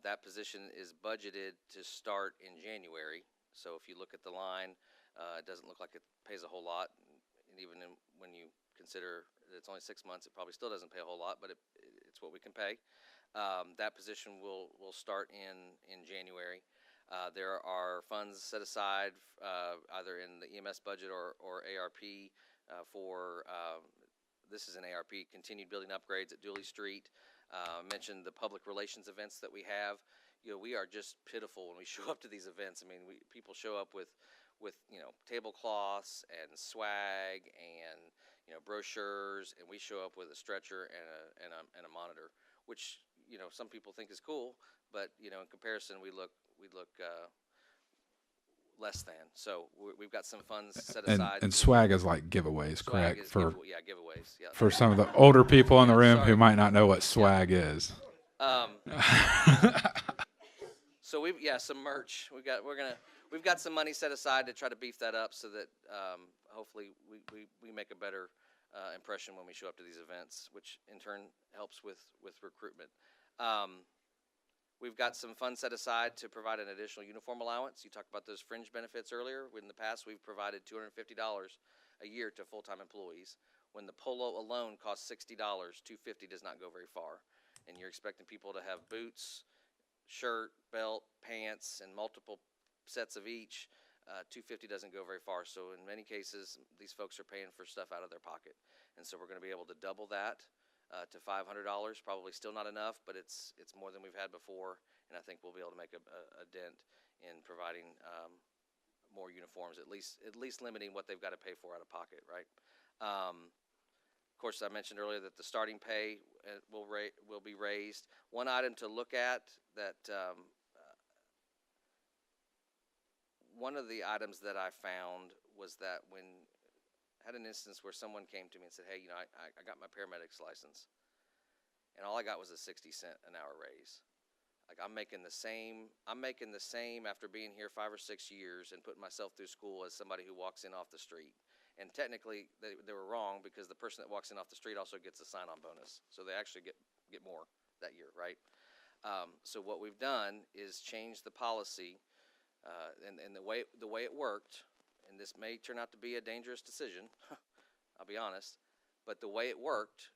That position is budgeted to start in January. So if you look at the line, it doesn't look like it pays a whole lot. And even when you consider that it's only 6 months, it probably still doesn't pay a whole lot, but it's what we can pay. That position will start in January. There are funds set aside either in the EMS budget or ARP for this is an ARP, continued building upgrades at Dooley Street. Mentioned the public relations events that we have. We are just pitiful when we show up to these events. I mean, people show up with tablecloths and swag and brochures, and we show up with a stretcher and a monitor, which some people think is cool, but in comparison we look less than. So we've got some funds set aside. And swag is like giveaways, correct? Giveaways. Yeah. For some of the older people in the room sorry. who might not know what swag is. So some merch. We've got some money set aside to try to beef that up so that hopefully we make a better impression when we show up to these events, which in turn helps with recruitment. We've got some funds set aside to provide an additional uniform allowance. You talked about those fringe benefits earlier. In the past, we've provided $250 a year to full-time employees. When the polo alone costs $60, $250 does not go very far. And you're expecting people to have boots, shirt, belt, pants, and multiple sets of each. $250 doesn't go very far. So in many cases, these folks are paying for stuff out of their pocket. And so we're going to be able to double that to $500. Probably still not enough, but it's more than we've had before. And I think we'll be able to make a dent in providing more uniforms, at least limiting what they've got to pay for out of pocket, right? Of course, I mentioned earlier that the starting pay will be raised. One item to look at that one of the items that I found was that when I had an instance where someone came to me and said, hey, I got my paramedic's license, and all I got was a 60-cent an hour raise. Like I'm making the same after being here 5 or 6 years and putting myself through school as somebody who walks in off the street. And technically, they were wrong because the person that walks in off the street also gets a sign-on bonus. So they actually get more that year, right? So what we've done is change the policy, and the way it worked, and this may turn out to be a dangerous decision, I'll be honest, but the way it worked,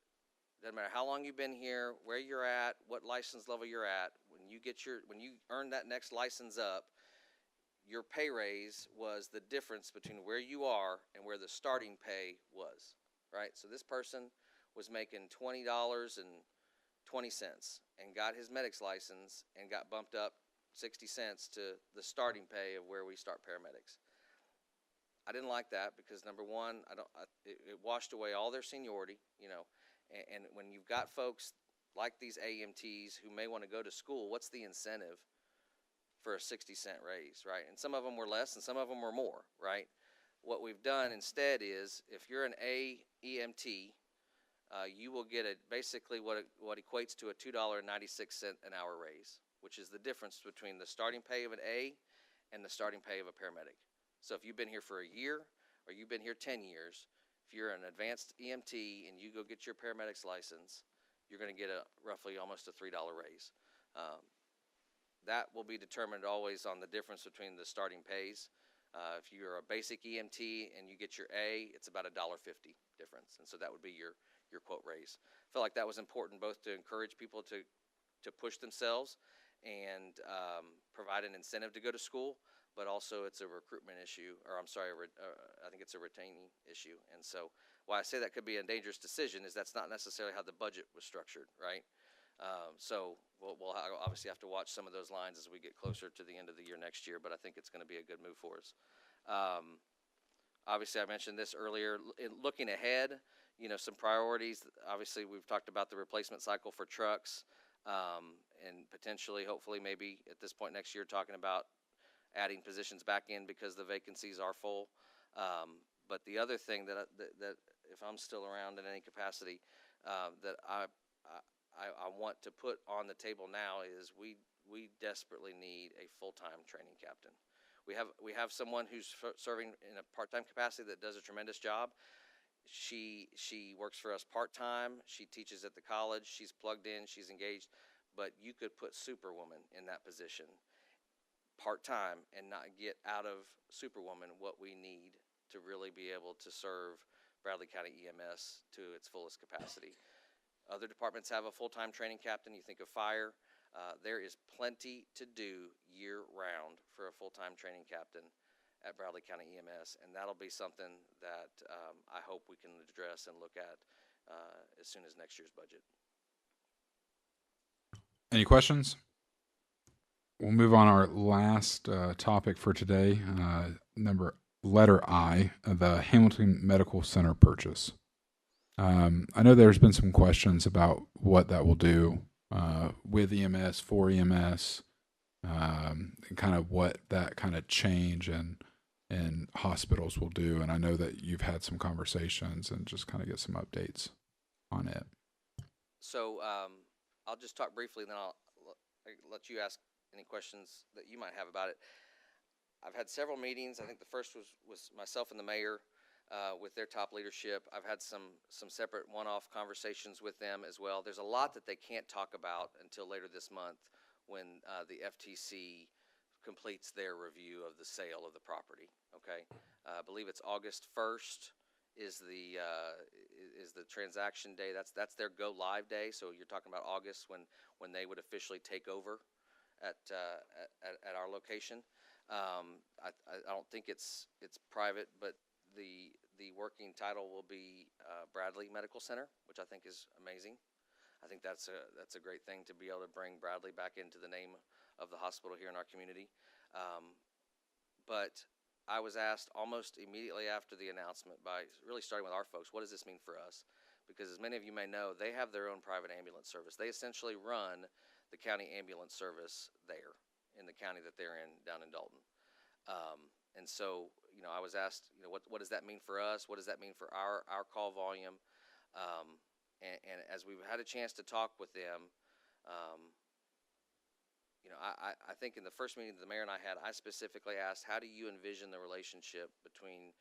doesn't matter how long you've been here, where you're at, what license level you're at, when you earn that next license up, your pay raise was the difference between where you are and where the starting pay was, right? So this person was making $20.20 and got his medic's license and got bumped up 60 cents to the starting pay of where we start paramedics. I didn't like that because number one, it washed away all their seniority, and when you've got folks like these AMTs who may want to go to school, what's the incentive for a 60-cent raise, right? And some of them were less and some of them were more, right? What we've done instead is if you're an AEMT, you will get basically what equates to a $2.96 an hour raise, which is the difference between the starting pay of an A and the starting pay of a paramedic. So if you've been here for a year or you've been here 10 years, if you're an advanced EMT and you go get your paramedic's license, you're going to get roughly almost a $3 raise. That will be determined always on the difference between the starting pays. If you're a basic EMT and you get your A, it's about $1.50 difference, and so that would be your quote raise. I feel like that was important both to encourage people to to push themselves and provide an incentive to go to school, but also it's a recruitment issue, or I'm sorry, I think it's a retaining issue. And so why I say that could be a dangerous decision is that's not necessarily how the budget was structured, right? So we'll obviously have to watch some of those lines as we get closer to the end of the year next year, but I think it's going to be a good move for us. Obviously, I mentioned this earlier. Looking ahead, some priorities. Obviously, we've talked about the replacement cycle for trucks, and potentially, hopefully, maybe at this point next year, talking about adding positions back in because the vacancies are full. But the other thing that if I'm still around in any capacity, that I want to put on the table now is we desperately need a full-time training captain. We have someone who's serving in a part-time capacity that does a tremendous job. She works for us part-time. She teaches at the college. She's plugged in. She's engaged. But you could put Superwoman in that position part-time and not get out of Superwoman what we need to really be able to serve Bradley County EMS to its fullest capacity. Other departments have a full-time training captain. You think of fire. There is plenty to do year-round for a full-time training captain at Bradley County EMS, and that'll be something that I hope we can address and look at as soon as next year's budget. Any questions? We'll move on our last topic for today, letter I, the Hamilton Medical Center purchase. I know there's been some questions about what that will do with EMS, for EMS, and kind of what that kind of change in hospitals will do. And I know that you've had some conversations and just kind of get some updates on it. So I'll just talk briefly, then I'll let you ask any questions that you might have about it. I've had several meetings. I think the first was myself and the mayor with their top leadership. I've had some separate one-off conversations with them as well. There's a lot that they can't talk about until later this month when the FTC completes their review of the sale of the property. Okay, I believe it's August 1st is the transaction day. That's their go live day. So you're talking about August when they would officially take over at our location. I don't think it's private, but the working title will be Bradley Medical Center, which I think is amazing. I think that's a great thing to be able to bring Bradley back into the name of the hospital here in our community. But I was asked almost immediately after the announcement, by really starting with our folks, what does this mean for us? Because as many of you may know, they have their own private ambulance service. They essentially run the county ambulance service there in the county that they're in down in Dalton. And so, I was asked, what does that mean for us? What does that mean for our call volume? And as we've had a chance to talk with them, I think in the first meeting the mayor and I had, I specifically asked, how do you envision the relationship between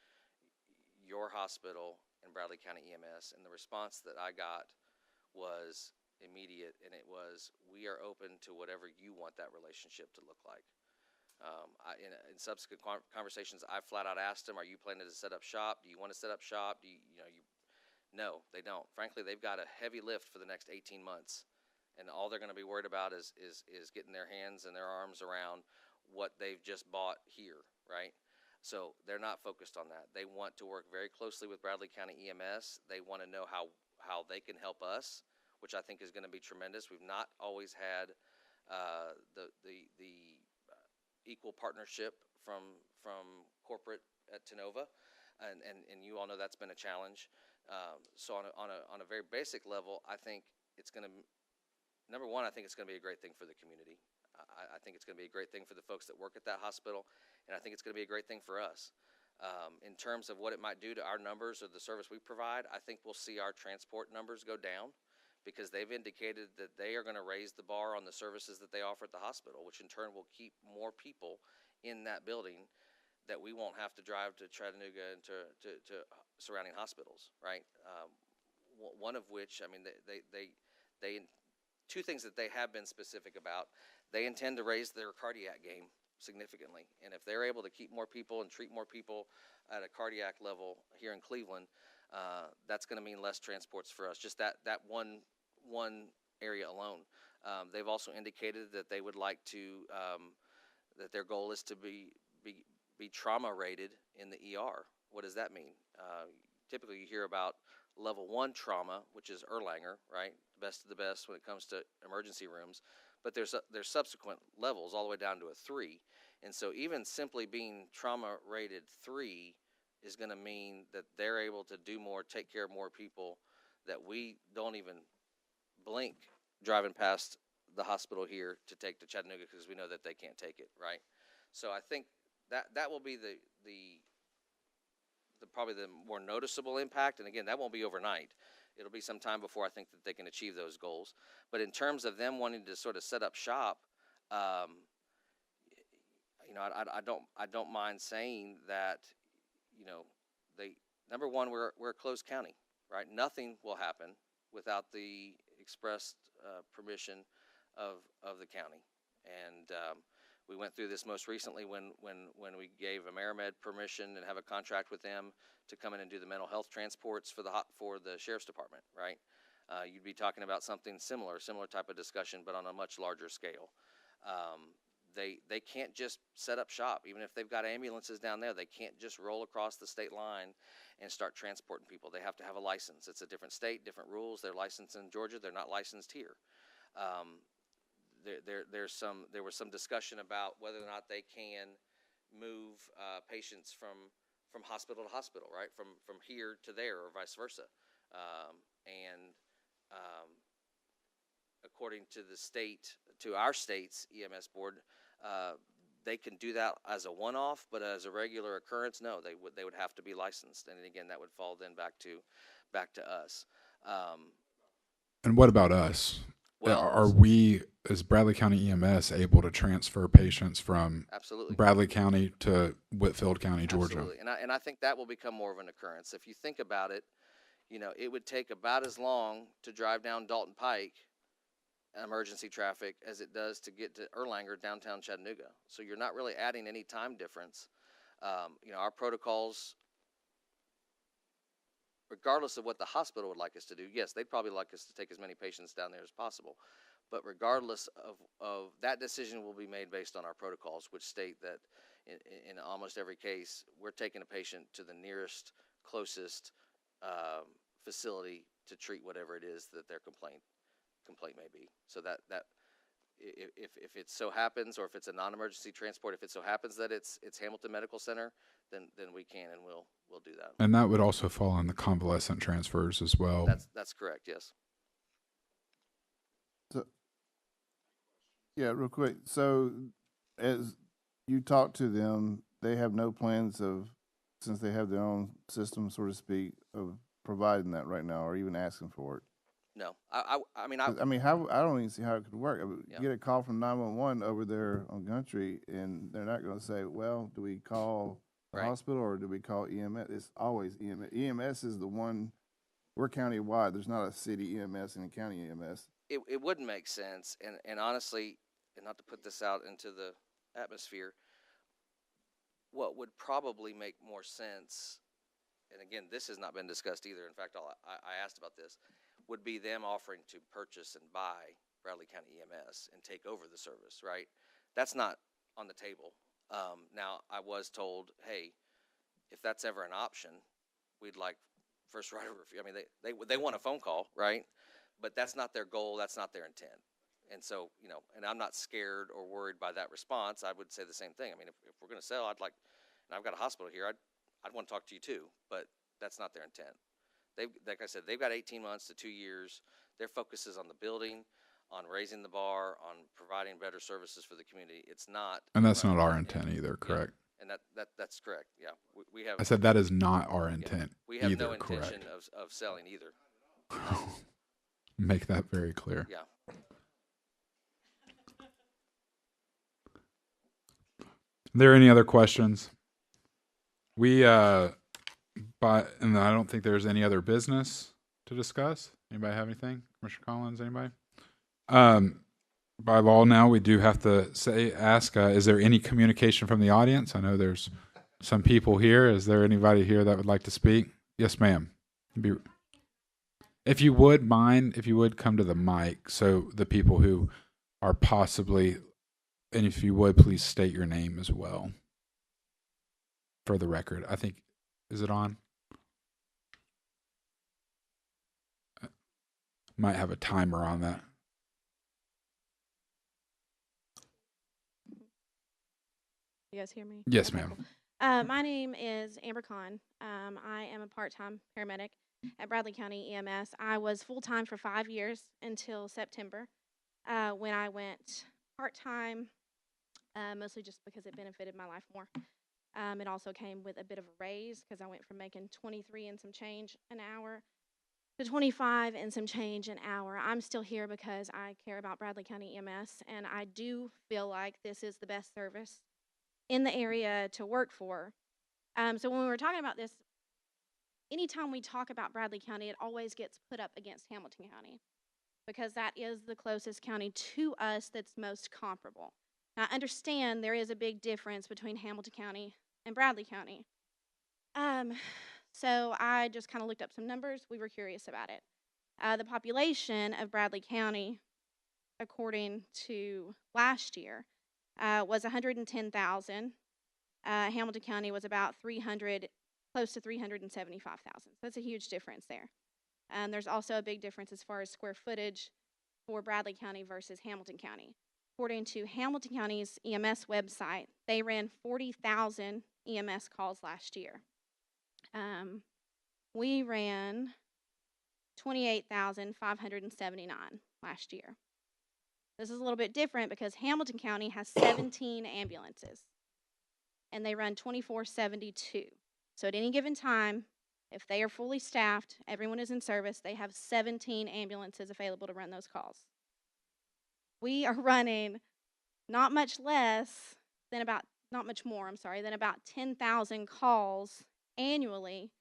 your hospital and Bradley County EMS? And the response that I got was immediate, and it was, we are open to whatever you want that relationship to look like. In subsequent conversations, I flat out asked them, are you planning to set up shop? Do you want to set up shop? No, they don't. Frankly, they've got a heavy lift for the next 18 months. And all they're going to be worried about is getting their hands and their arms around what they've just bought here, right? So they're not focused on that. They want to work very closely with Bradley County EMS. They want to know how they can help us, which I think is going to be tremendous. We've not always had the equal partnership from corporate at Tenova, and you all know that's been a challenge. So on a very basic level, I think it's going to. Number one, I think it's going to be a great thing for the community. I think it's going to be a great thing for the folks that work at that hospital, and I think it's going to be a great thing for us. In terms of what it might do to our numbers or the service we provide, I think we'll see our transport numbers go down because they've indicated that they are going to raise the bar on the services that they offer at the hospital, which in turn will keep more people in that building that we won't have to drive to Chattanooga and to surrounding hospitals, right? One of which, I mean, they two things that they have been specific about. They intend to raise their cardiac game significantly. And if they're able to keep more people and treat more people at a cardiac level here in Cleveland, that's going to mean less transports for us, just that one area alone. They've also indicated that they would like to, that their goal is to be trauma rated in the ER. What does that mean? Typically you hear about level 1 trauma, which is Erlanger, right? Best of the best when it comes to emergency rooms. But there's subsequent levels all the way down to a 3. And so even simply being trauma rated 3 is going to mean that they're able to do more, take care of more people that we don't even blink driving past the hospital here to take to Chattanooga because we know that they can't take it, right? So I think that will be the probably the more noticeable impact. And again, that won't be overnight. It'll be some time before I think that they can achieve those goals. But in terms of them wanting to sort of set up shop, you know, I don't mind saying that, you know, number one, we're a closed county, right? Nothing will happen without the expressed permission of the county. And we went through this most recently when we gave Amerimed permission and have a contract with them to come in and do the mental health transports for the sheriff's department, right? You'd be talking about something similar type of discussion, but on a much larger scale. They can't just set up shop. Even if they've got ambulances down there, they can't just roll across the state line and start transporting people. They have to have a license. It's a different state, different rules. They're licensed in Georgia. They're not licensed here. There was some discussion about whether or not they can move patients from hospital to hospital, right? From here to there, or vice versa. According to our state's EMS board, they can do that as a one-off, but as a regular occurrence, no, they would have to be licensed, and again, that would fall then back to us. And what about us? Well, Are we, as Bradley County EMS, able to transfer patients from absolutely Bradley County to Whitfield County, Georgia? Absolutely, and I think that will become more of an occurrence. If you think about it, you know, it would take about as long to drive down Dalton Pike emergency traffic as it does to get to Erlanger, downtown Chattanooga. So you're not really adding any time difference. You know, our protocols, regardless of what the hospital would like us to do, yes, they'd probably like us to take as many patients down there as possible. But regardless of that, decision will be made based on our protocols, which state that in almost every case, we're taking a patient to the nearest, closest facility to treat whatever it is that their complaint may be. So that if it so happens, or if it's a non-emergency transport, if it so happens that it's Hamilton Medical Center, then we can and we'll do that. And that would also fall on the convalescent transfers as well. That's correct. Yes. So, yeah, real quick. So, as you talk to them, they have no plans of, since they have their own system, so to speak, of providing that right now, or even asking for it. No, I mean, how, I don't even see how it could work. Yeah. Get a call from 911 over there on Country, and they're not going to say, well, do we call the Right. hospital or do we call EMS? It's always EMS. EMS is the one, we're county-wide. There's not a city EMS and a county EMS. it wouldn't make sense, and honestly, and not to put this out into the atmosphere, what would probably make more sense, and again, this has not been discussed either. In fact, I asked about this, would be them offering to purchase and buy Bradley County EMS and take over the service, right? That's not on the table. Now, I was told, hey, if that's ever an option, we'd like first right of refusal. I mean, they want a phone call, right? But that's not their goal. That's not their intent. And so, you know, and I'm not scared or worried by that response. I would say the same thing. I mean, if we're going to sell, and I've got a hospital here, I'd want to talk to you too, but that's not their intent. Like I said, they've got 18 months to 2 years. Their focus is on the building, on raising the bar, on providing better services for the community. It's not. And that's not our intent either, correct? Yeah. And that's correct. Yeah, we have. I said that is not our intent we have either, no intention correct? of selling either. Make that very clear. Yeah. Are there any other questions? And I don't think there's any other business to discuss. Anybody have anything? Commissioner Collins, anybody? By law now, we do have to ask, is there any communication from the audience? I know there's some people here. Is there anybody here that would like to speak? Yes, ma'am. If you would come to the mic, so the people who are possibly, and if you would, please state your name as well for the record. I think, is it on? Might have a timer on that. You guys hear me? Yes, Okay, ma'am. cool. My name is Amber Kahn. I am a part-time paramedic at Bradley County EMS. I was full-time for 5 years until September, when I went part-time, mostly just because it benefited my life more. It also came with a bit of a raise because I went from making 23 and some change an hour to 25 and some change an hour. I'm still here because I care about Bradley County EMS, and I do feel like this is the best service in the area to work for. So when we were talking about this, anytime we talk about Bradley County, it always gets put up against Hamilton County because that is the closest county to us that's most comparable. Now, I understand there is a big difference between Hamilton County and Bradley County. So I just kind of looked up some numbers. We were curious about it. The population of Bradley County, according to last year, was 110,000. Hamilton County was about 300, close to 375,000. So that's a huge difference there. There's also a big difference as far as square footage for Bradley County versus Hamilton County. According to Hamilton County's EMS website, they ran 40,000 EMS calls last year. We ran 28,579 last year. This is a little bit different because Hamilton County has 17 ambulances, and they run 24/72. So at any given time, if they are fully staffed, everyone is in service, they have 17 ambulances available to run those calls. We are running not much less than about, not much more, I'm sorry, than about 10,000 calls annually,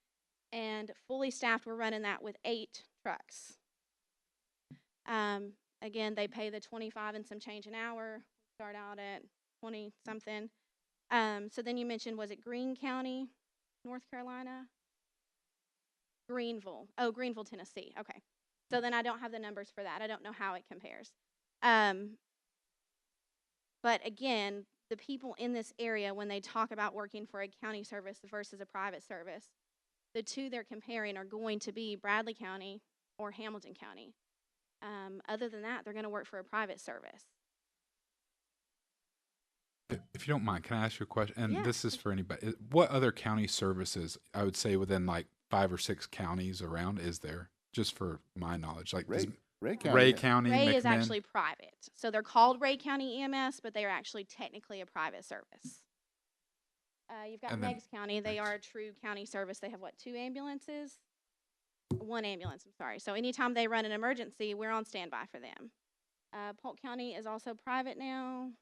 and fully staffed, we're running that with 8 trucks. Again, they pay the 25 and some change an hour. Start out at 20 something. So then you mentioned, was it Greene County, North Carolina? Greenville. Oh, Greenville, Tennessee. Okay. So then I don't have the numbers for that. I don't know how it compares. But again, the people in this area, when they talk about working for a county service versus a private service, the two they're comparing are going to be Bradley County or Hamilton County. Other than that, they're going to work for a private service. If you don't mind, can I ask you a question? And Yeah. this is for anybody. What other county services, I would say within like 5 or 6 counties around, is there? Just for my knowledge. Like does Ray County. Ray County, Ray is McMinn? actually private. So they're called Ray County EMS, but they are actually technically a private service. You've got And then- Meigs County. They are a true county service. They have, what, 2 ambulances? 1 ambulance, I'm sorry. So anytime they run an emergency, we're on standby for them. Polk County is also private now.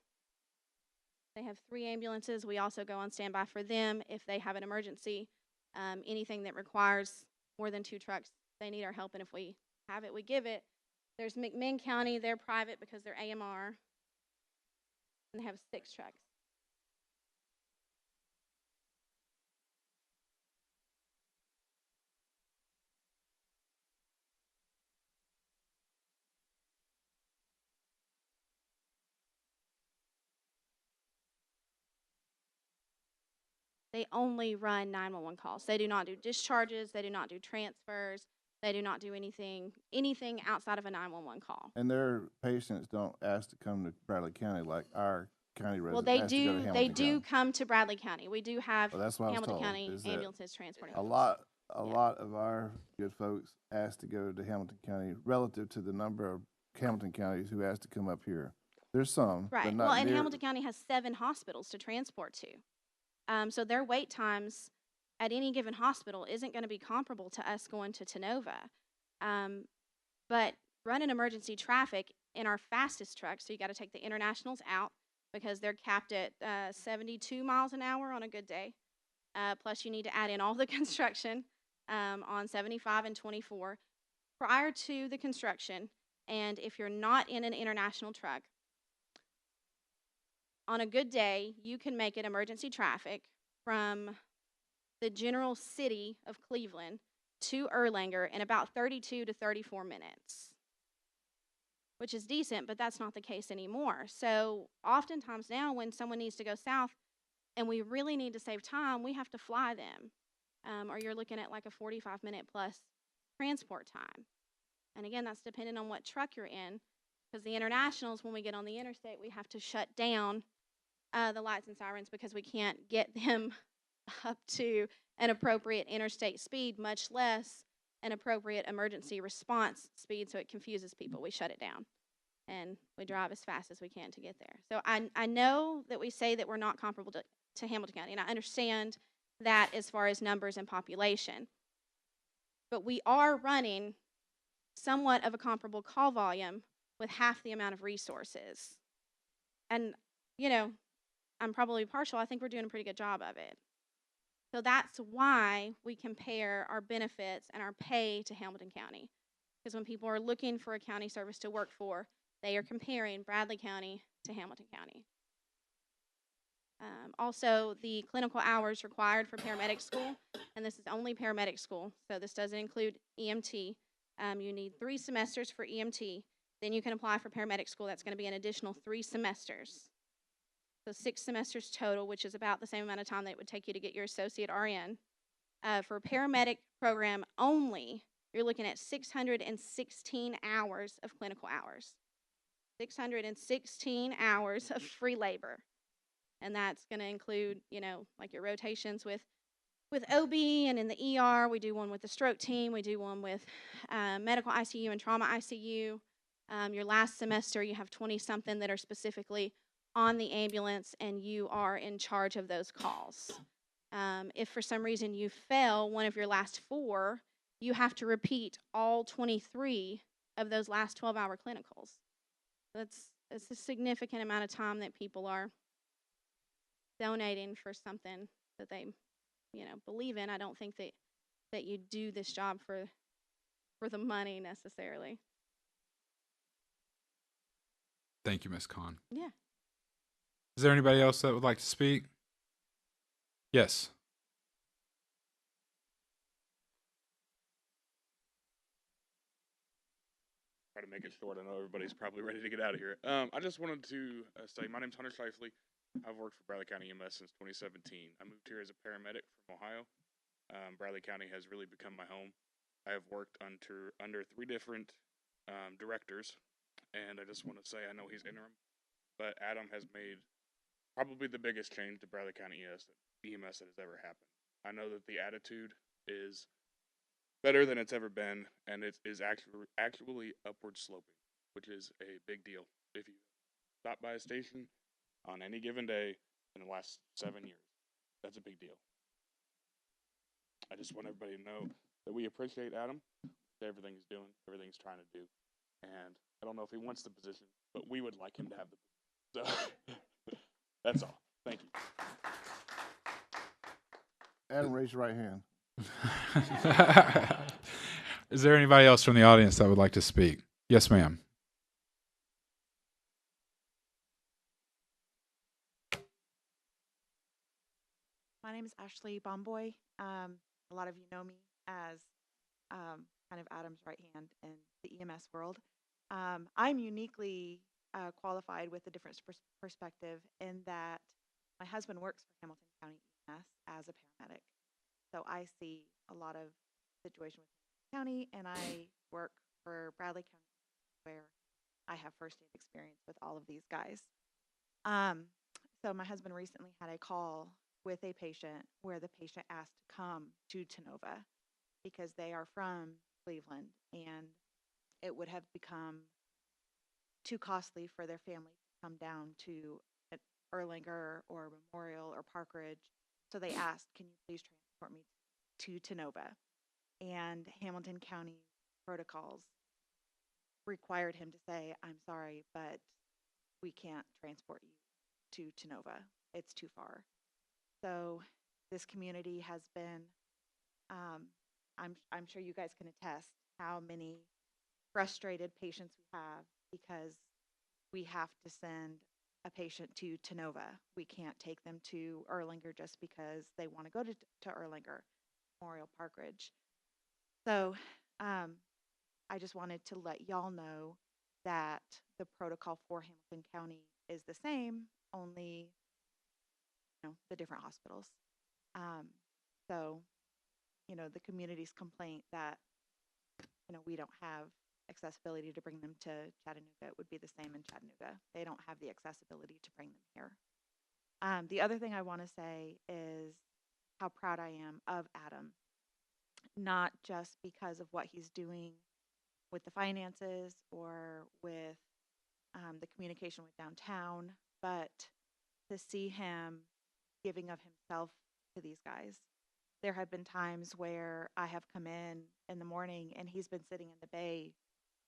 They have 3 ambulances. We also go on standby for them if they have an emergency. Anything that requires more than 2 trucks, they need our help, and if we have it, we give it. There's McMinn County. They're private because they're AMR, and they have 6 trucks. They only run 911 calls. They do not do discharges. They do not do transfers. They do not do anything outside of a 911 call. And their patients don't ask to come to Bradley County like our county Well, residents they ask to go to do. Hamilton They do County. come to Bradley County. We do have Well, that's what I was Hamilton told, County is that ambulances transporting. A lot of our good folks ask to go to Hamilton County relative to the number of Hamilton counties who ask to come up here. There's some, Right. but not Well, and near- Hamilton County has 7 hospitals to transport to. So their wait times at any given hospital isn't going to be comparable to us going to Tenova. But running emergency traffic in our fastest trucks, so you got to take the internationals out because they're capped at 72 miles an hour on a good day. Plus, you need to add in all the construction on 75 and 24 prior to the construction. And if you're not in an international truck, on a good day, you can make it emergency traffic from the general city of Cleveland to Erlanger in about 32 to 34 minutes, which is decent, but that's not the case anymore. So oftentimes now when someone needs to go south and we really need to save time, we have to fly them. Or you're looking at like a 45-minute plus transport time. And again, that's dependent on what truck you're in, because the internationals, when we get on the interstate, we have to shut down the lights and sirens because we can't get them up to an appropriate interstate speed, much less an appropriate emergency response speed, so it confuses people. We shut it down and we drive as fast as we can to get there. So I know that we say that we're not comparable to Hamilton County, and I understand that as far as numbers and population. But we are running somewhat of a comparable call volume with half the amount of resources. And, you know, I'm probably partial. I think we're doing a pretty good job of it. So that's why we compare our benefits and our pay to Hamilton County. Because when people are looking for a county service to work for, they are comparing Bradley County to Hamilton County. Also, the clinical hours required for paramedic school, and this is only paramedic school, so this doesn't include EMT. You need 3 semesters for EMT. Then you can apply for paramedic school. That's going to be an additional 3 semesters. So 6 semesters total, which is about the same amount of time that it would take you to get your associate RN. For paramedic program only, you're looking at 616 hours of clinical hours. 616 hours of free labor. And that's going to include, you know, like your rotations with OB and in the ER. We do one with the stroke team. We do one with medical ICU and trauma ICU. Your last semester, you have 20-something that are specifically on the ambulance, and you are in charge of those calls. If for some reason you fail one of your last 4, you have to repeat all 23 of those last 12-hour clinicals. It's a significant amount of time that people are donating for something that they, you know, believe in. I don't think that you do this job for the money necessarily. Thank you, Ms. Khan. Yeah. Is there anybody else that would like to speak? Yes. Try to make it short. I know everybody's probably ready to get out of here. I just wanted to say my name's Hunter Shifley. I've worked for Bradley County EMS since 2017. I moved here as a paramedic from Ohio. Bradley County has really become my home. I have worked under 3 different directors, and I just want to say I know he's interim, but Adam has made probably the biggest change to Bradley County EMS that has ever happened. I know that the attitude is better than it's ever been, and it is actually upward sloping, which is a big deal. If you stop by a station on any given day in the last 7 years, that's a big deal. I just want everybody to know that we appreciate Adam, everything he's doing, everything he's trying to do, and I don't know if he wants the position, but we would like him to have the position. So that's all. Thank you. Adam, raise your right hand. Is there anybody else from the audience that would like to speak? Yes, ma'am. My name is Ashley Bomboy. A lot of you know me as kind of Adam's right hand in the EMS world. I'm uniquely qualified with a different perspective in that my husband works for Hamilton County EMS as a paramedic. So I see a lot of situation with Hamilton County, and I work for Bradley County where I have firsthand experience with all of these guys. So my husband recently had a call with a patient where the patient asked to come to Tenova because they are from Cleveland, and it would have become too costly for their family to come down to Erlanger or Memorial or Park Ridge. So they asked, can you please transport me to Tenova? And Hamilton County protocols required him to say, I'm sorry, but we can't transport you to Tenova. It's too far. So this community has been, I'm sure you guys can attest how many frustrated patients we have because we have to send a patient to Tenova. We can't take them to Erlanger just because they want to go to Erlanger, Memorial Park Ridge. So, I just wanted to let y'all know that the protocol for Hamilton County is the same, only, the different hospitals. So, the community's complaint that, we don't have accessibility to bring them to Chattanooga would be the same in Chattanooga. They don't have the accessibility to bring them here. The other thing I want to say is how proud I am of Adam, not just because of what he's doing with the finances or with the communication with downtown, but to see him giving of himself to these guys. There have been times where I have come in the morning and he's been sitting in the bay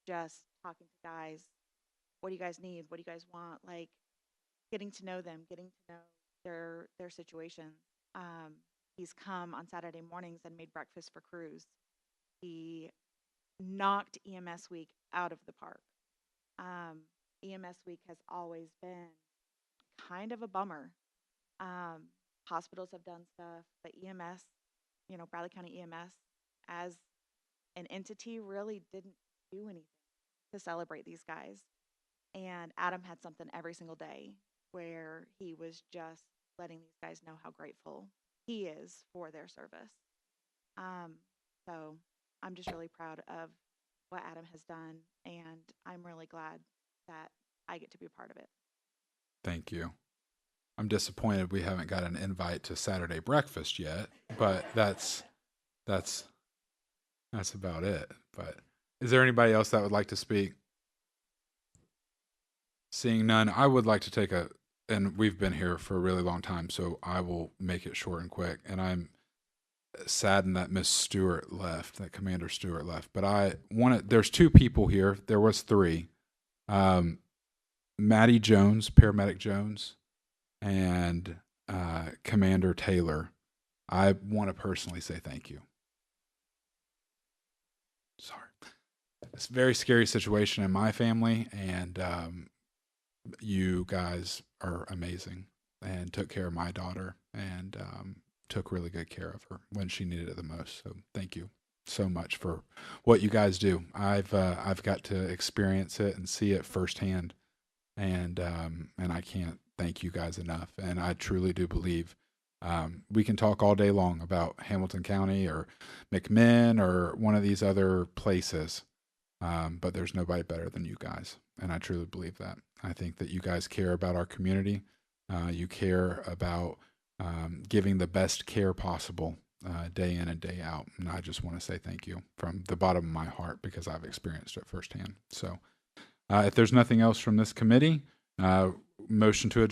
just talking to guys. What do you guys need? What do you guys want? Like getting to know them, getting to know their situations. He's come on Saturday mornings and made breakfast for crews. He knocked EMS week out of the park. EMS week has always been kind of a bummer. Hospitals have done stuff, but EMS, Bradley County EMS as an entity really didn't do anything to celebrate these guys. And Adam had something every single day where he was just letting these guys know how grateful he is for their service. So I'm just really proud of what Adam has done, and I'm really glad that I get to be a part of it. Thank you. I'm disappointed we haven't got an invite to Saturday breakfast yet, but that's about it. But is there anybody else that would like to speak? Seeing none, I would like to take and we've been here for a really long time, so I will make it short and quick. And I'm saddened that Miss Stewart left, that Commander Stewart left. But there's two people here. There was three. Maddie Jones, Paramedic Jones, and Commander Taylor. I want to personally say thank you. Sorry. It's a very scary situation in my family, and you guys are amazing and took care of my daughter and took really good care of her when she needed it the most. So thank you so much for what you guys do. I've got to experience it and see it firsthand, and I can't thank you guys enough. And I truly do believe we can talk all day long about Hamilton County or McMinn or one of these other places, but there's nobody better than you guys. And I truly believe that. I think that you guys care about our community. You care about giving the best care possible day in and day out. And I just want to say thank you from the bottom of my heart because I've experienced it firsthand. So if there's nothing else from this committee, motion to adjourn.